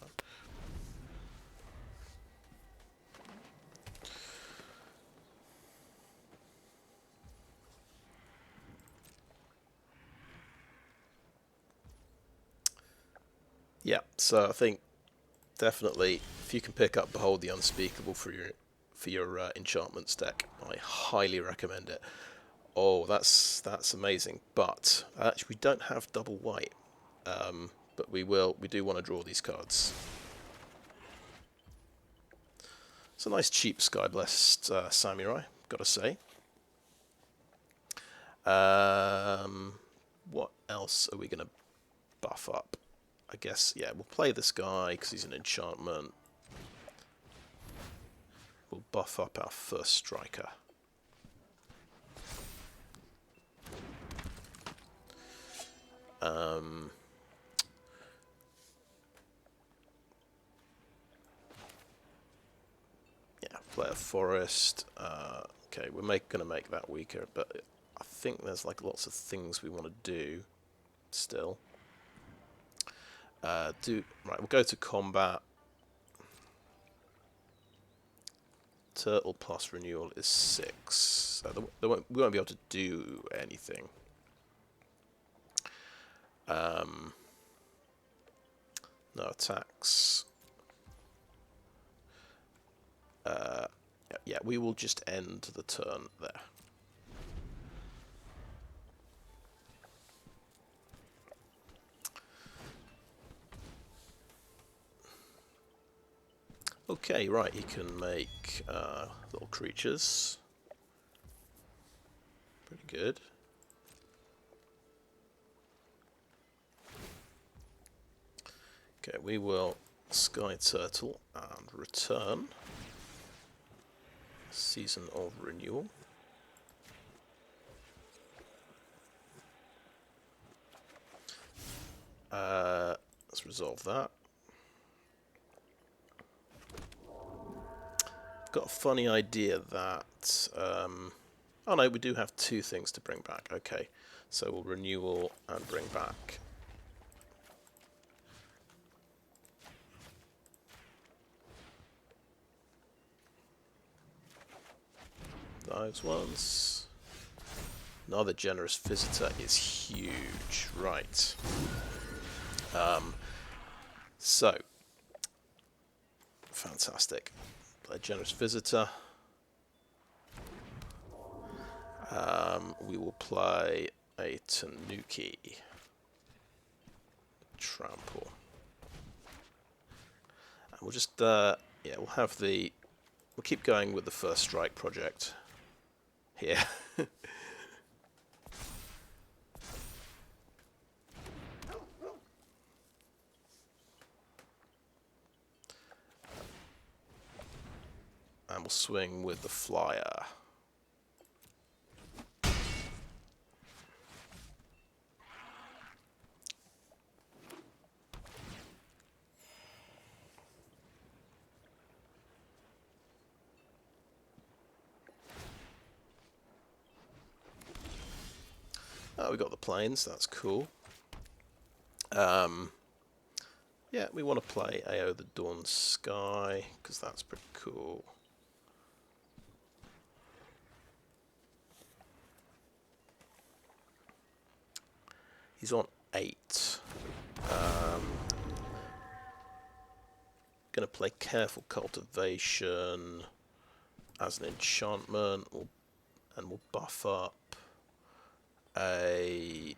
yeah, so I think definitely if you can pick up Behold the Unspeakable for your enchantments deck, I highly recommend it. Oh, that's amazing. But actually, we don't have double white, but we will. We do want to draw these cards. It's a nice cheap Sky Blessed Samurai, gotta say. What else are we gonna buff up? I guess, yeah, we'll play this guy because he's an enchantment. We'll buff up our first striker. Yeah, play a forest. Okay, we're going to make that weaker, but I think there's like lots of things we want to do still. Right, we'll go to combat. Turtle plus renewal is 6. So we won't be able to do anything. No attacks. Yeah, we will just end the turn there. Okay, right, he can make little creatures. Pretty good. Okay, we will Skyturtle and return. Season of Renewal. Let's resolve that. Got a funny idea that... oh no, we do have 2 things to bring back. Okay, so we'll Renewal and bring back... those ones. Another Generous Visitor is huge. Right. So, fantastic. Play Generous Visitor. We will play a Tanuki. Trample. And we'll just, yeah, we'll have the... We'll keep going with the First Strike project here. And we'll swing with the Flyer. Oh, we got the planes, that's cool. Yeah, we want to play AO the Dawn Sky, because that's pretty cool. He's on 8. Gonna play Careful Cultivation. as an enchantment, and we'll buff up a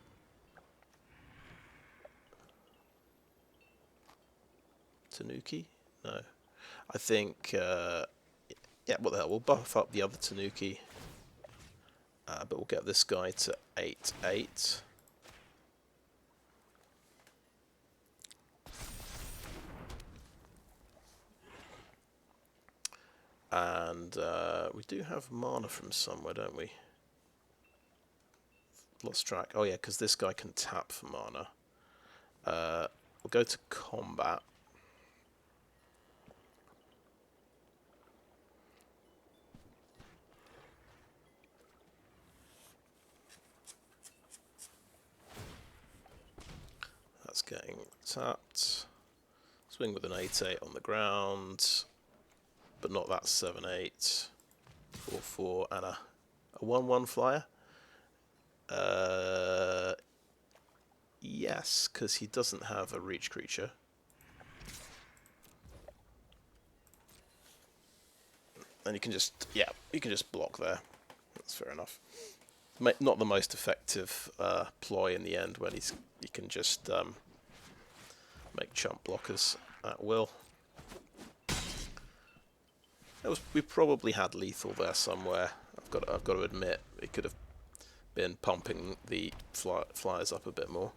Tanuki? No. I think, yeah, what the hell, we'll buff up the other Tanuki, but we'll get this guy to 8/8. And we do have mana from somewhere, don't we? Lost track. Oh yeah, because this guy can tap for mana. We'll go to combat. That's getting tapped. Swing with an 8/8 on the ground, but not that 7/8. 4/4 and a 1/1 flyer. Yes, because he doesn't have a reach creature. And you can just, yeah, you can just block there. That's fair enough. Not the most effective ploy in the end when you can just make chump blockers at will. We probably had lethal there somewhere. I've got to admit, it could have been pumping the flyers up a bit more.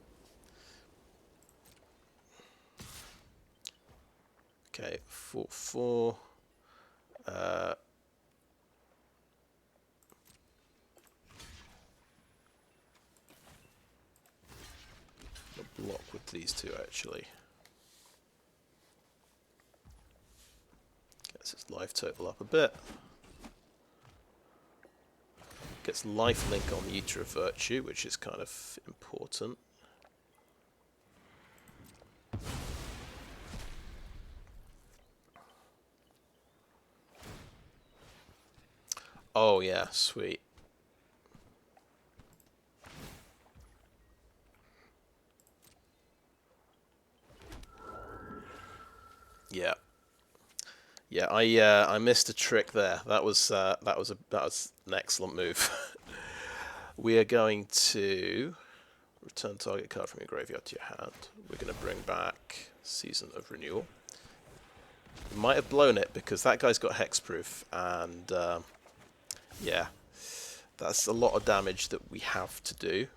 Okay, 4/4. Block with these two actually. Gets its life total up a bit. Gets lifelink on the Eater of Virtue, which is kind of important. Oh yeah, sweet. Yeah. Yeah, I missed a trick there. That was an excellent move. We are going to return target card from your graveyard to your hand. We're going to bring back Season of Renewal. We might have blown it because that guy's got hexproof, and yeah, that's a lot of damage that we have to do.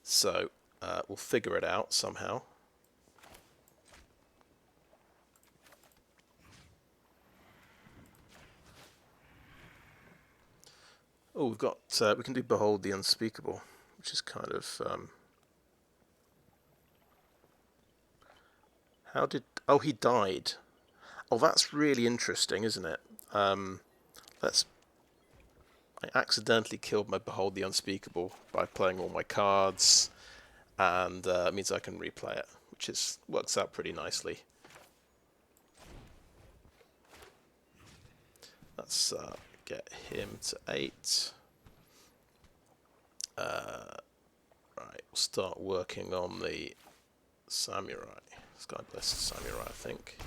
So we'll figure it out somehow. Oh, we've got we can do Behold the Unspeakable, which is kind of how did he died? Oh, that's really interesting, isn't it? I accidentally killed my Behold the Unspeakable by playing all my cards, and it means I can replay it, which works out pretty nicely. Let's get him to 8. Right, we'll start working on the Samurai. Sky Blessed Samurai, I think.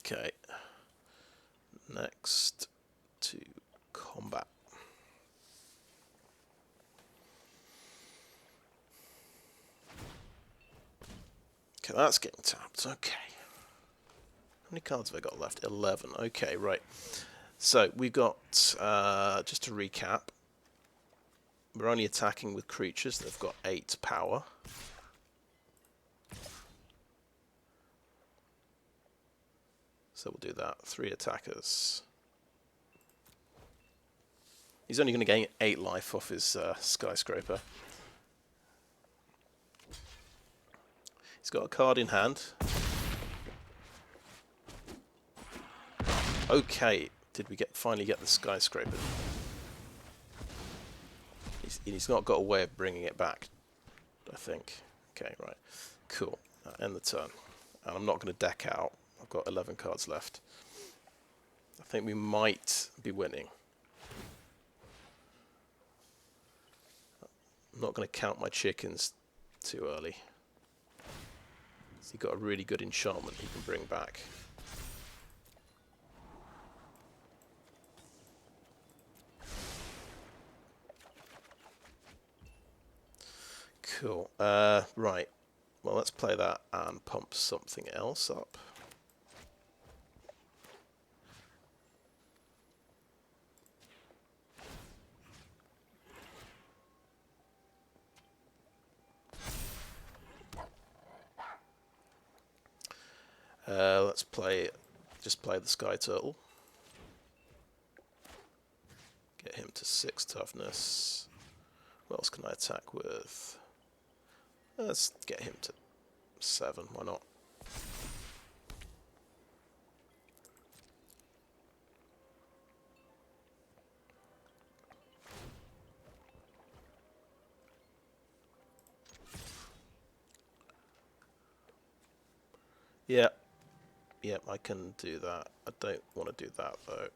Okay. Next to combat. Okay, that's getting tapped. Okay. How many cards have I got left? 11. Okay, right. So we've got, just to recap, we're only attacking with creatures that have got 8 power. So we'll do that. 3 attackers. He's only going to gain 8 life off his skyscraper. He's got a card in hand. Okay, did we finally get the skyscraper? He's not got a way of bringing it back, I think. Okay, right. Cool. End the turn. And I'm not going to deck out. I've got 11 cards left. I think we might be winning. I'm not going to count my chickens too early. So you've got a really good enchantment he can bring back. Cool. Right. Well, let's play that and pump something else up. Let's just play the Skyturtle. Get him to 6 toughness. What else can I attack with? Let's get him to 7, why not? Yeah. Yep, I can do that. I don't want to do that though.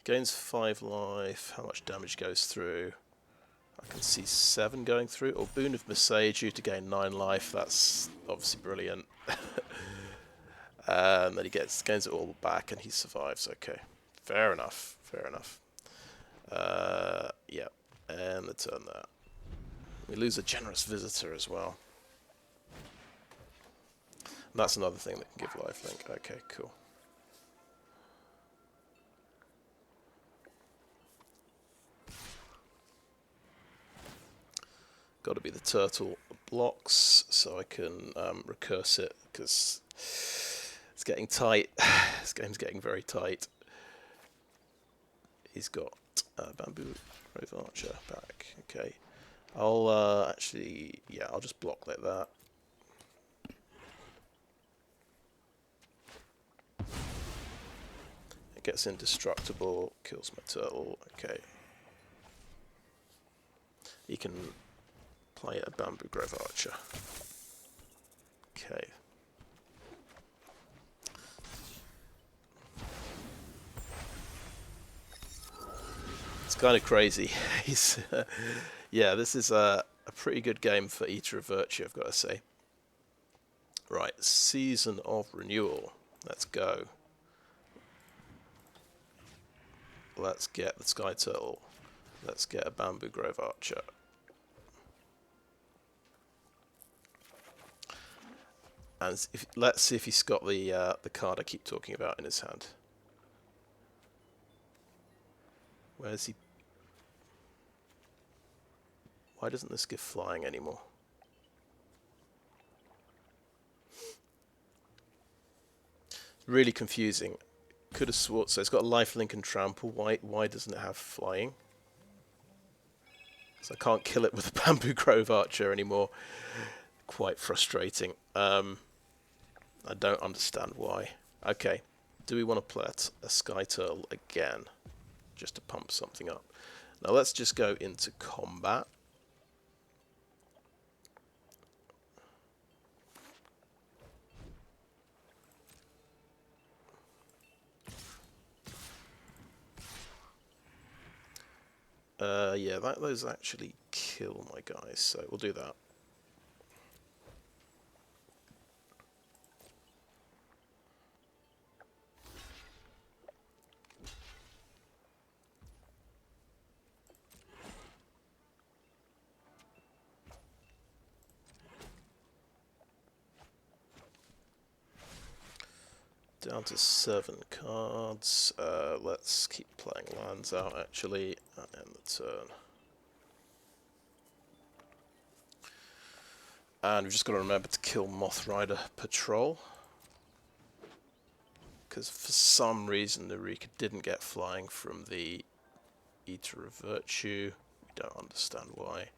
Gains 5 life. How much damage goes through? I can see 7 going through. Or Boon of Masseju to gain 9 life. That's obviously brilliant. And then he gains it all back and he survives. Okay, fair enough. Fair enough. Yeah, and the turn that. We lose a generous visitor as well. And that's another thing that can give lifelink. Okay, cool. Got to be the turtle blocks so I can recurse it because it's getting tight. This game's getting very tight. He's got Bamboo Grove Archer back. Okay, I'll actually, yeah, I'll just block like that. It gets indestructible, kills my turtle. Okay, he can play a Bamboo Grove Archer. Okay. It's kind of crazy. He's, yeah, this is a pretty good game for Eater of Virtue, I've got to say. Right, Season of Renewal. Let's go. Let's get the Skyturtle. Let's get a Bamboo Grove Archer. And let's see if he's got the card I keep talking about in his hand. Where's he? Why doesn't this give flying anymore? Really confusing. Could have sworn, so it's got lifelink and trample. Why doesn't it have flying? So I can't kill it with a Bamboo Grove Archer anymore. Quite frustrating. I don't understand why. Okay, do we want to play a Skyturtle again? Just to pump something up. Now let's just go into combat. Yeah, those actually kill my guys, so we'll do that. Down to 7 cards. Let's keep playing lands out actually, and end the turn. And we've just got to remember to kill Moth Rider Patrol. Because for some reason the Rika didn't get flying from the Eater of Virtue. We don't understand why.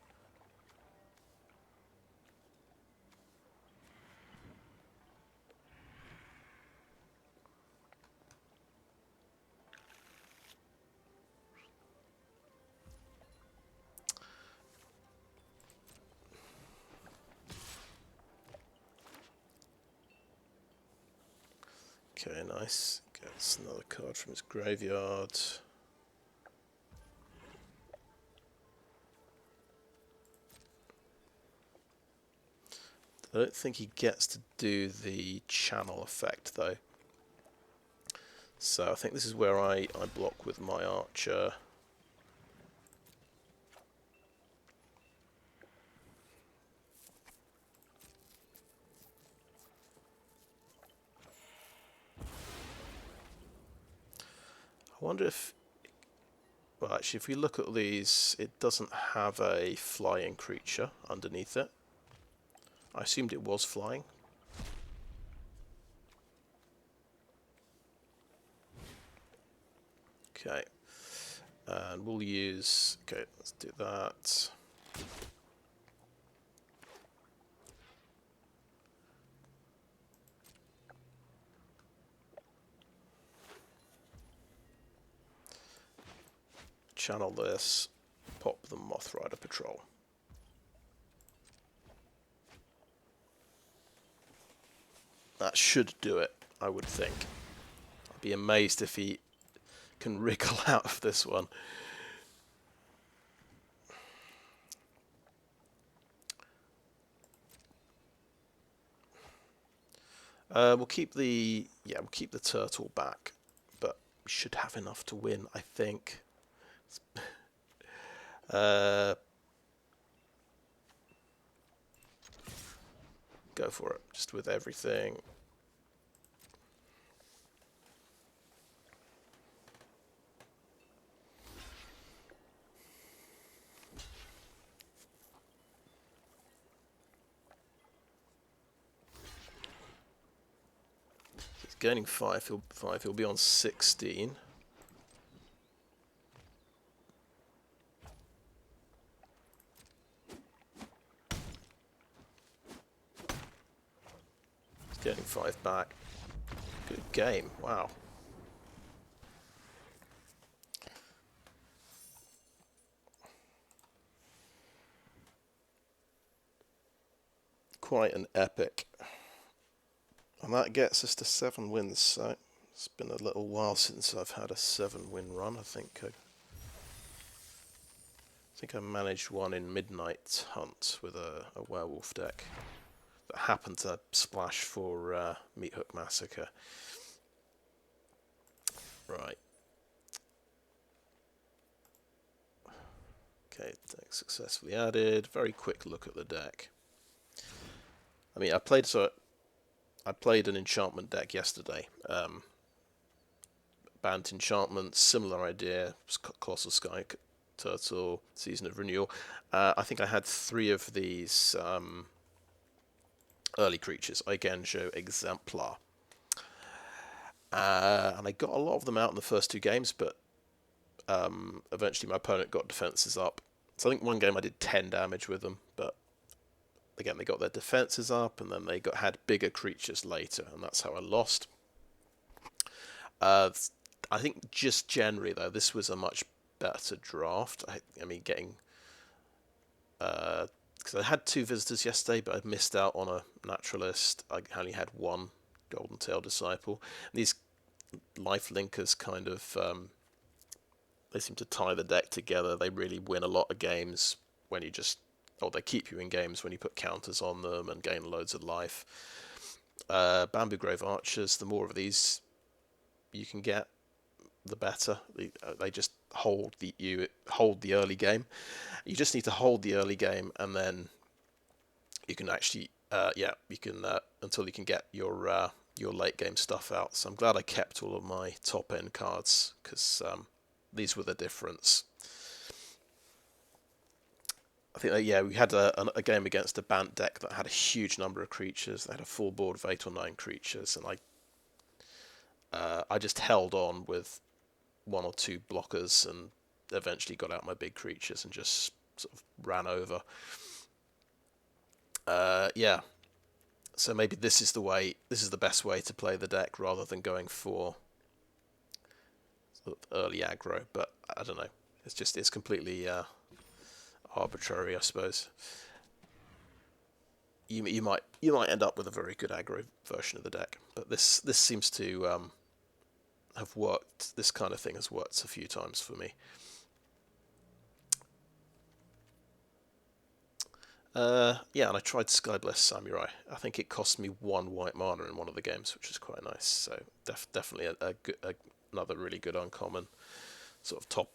Okay, nice. Gets another card from his graveyard. I don't think he gets to do the channel effect though. So I think this is where I block with my archer. I wonder if... Well, actually, if we look at these, it doesn't have a flying creature underneath it. I assumed it was flying. Okay. And we'll use... Okay, let's do that. Channel this. Pop the Moth Rider Patrol. That should do it, I would think. I'd be amazed if he can wriggle out of this one. We'll keep the turtle back, but we should have enough to win, I think. Go for it, just with everything. He's gaining 5, he'll be on 16. Getting 5 back. Good game. Wow. Quite an epic. And that gets us to 7 wins. So it's been a little while since I've had a 7-win run. I think I managed one in Midnight Hunt with a werewolf deck that happened to splash for Meat Hook Massacre. Right. Okay, deck successfully added. Very quick look at the deck. I mean, I played an enchantment deck yesterday. Banned enchantments, similar idea. Colossal Skyturtle, Season of Renewal. I think I had 3 of these early creatures. Eigenjo, Exemplar. And I got a lot of them out in the first 2 games, but eventually my opponent got defenses up. So I think one game I did 10 damage with them, but again, they got their defenses up, and then they had bigger creatures later, and that's how I lost. I think just generally, though, this was a much better draft. I mean, getting... Because I had 2 visitors yesterday, but I'd missed out on a Naturalist. I only had 1 Golden Tail Disciple. And these life linkers kind of... they seem to tie the deck together. They really win a lot of games when you just... Or they keep you in games when you put counters on them and gain loads of life. Bamboo Grove Archers, the more of these you can get, the better. They just hold the early game. You just need to hold the early game, and then you can actually until you can get your late game stuff out. So I'm glad I kept all of my top end cards, because these were the difference. I think we had a game against a Bant deck that had a huge number of creatures. They had a full board of 8 or 9 creatures, and I just held on with 1 or 2 blockers and eventually got out my big creatures and just sort of ran over. So maybe this is the best way to play the deck, rather than going for sort of early aggro. But I don't know. It's completely arbitrary, I suppose. you might end up with a very good aggro version of the deck. But this seems to have worked. This kind of thing has worked a few times for me. Yeah, and I tried Skyblessed Samurai. I think it cost me 1 white mana in one of the games, which is quite nice. So definitely another really good uncommon, sort of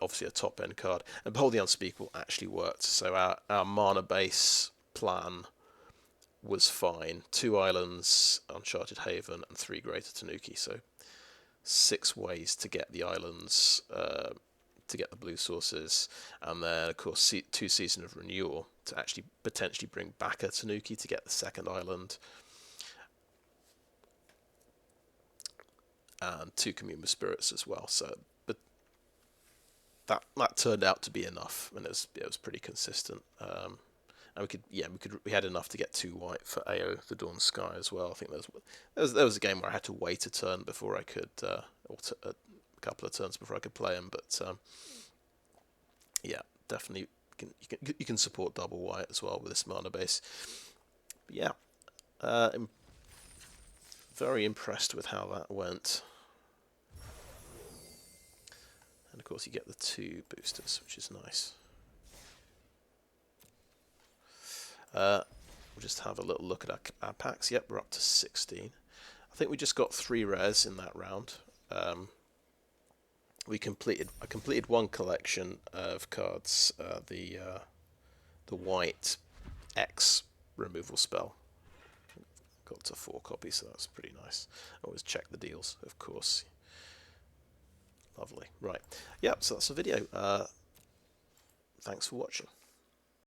obviously a top end card. And Behold the Unspeakable actually worked. So our mana base plan was fine. 2 islands, Uncharted Haven, and 3 Greater Tanuki. So 6 ways to get the islands, to get the blue sources, and then of course 2 Season of Renewal to actually potentially bring back a Tanuki to get the second island, and 2 Commune with Spirits as well. So, but that turned out to be enough, and it was pretty consistent. And we had enough to get 2 white for AO the Dawn Sky as well. I think there was a game where I had to wait a turn before I could, or a couple of turns before I could play him. But yeah, definitely you can support double white as well with this mana base. But yeah, I'm very impressed with how that went. And of course you get the 2 boosters, which is nice. We'll just have a little look at our packs. Yep, we're up to 16. I think we just got 3 rares in that round. I completed 1 collection of cards, the white X removal spell. Got to 4 copies, so that's pretty nice. Always check the deals, of course. Lovely. Right. Yep, so that's the video. Thanks for watching.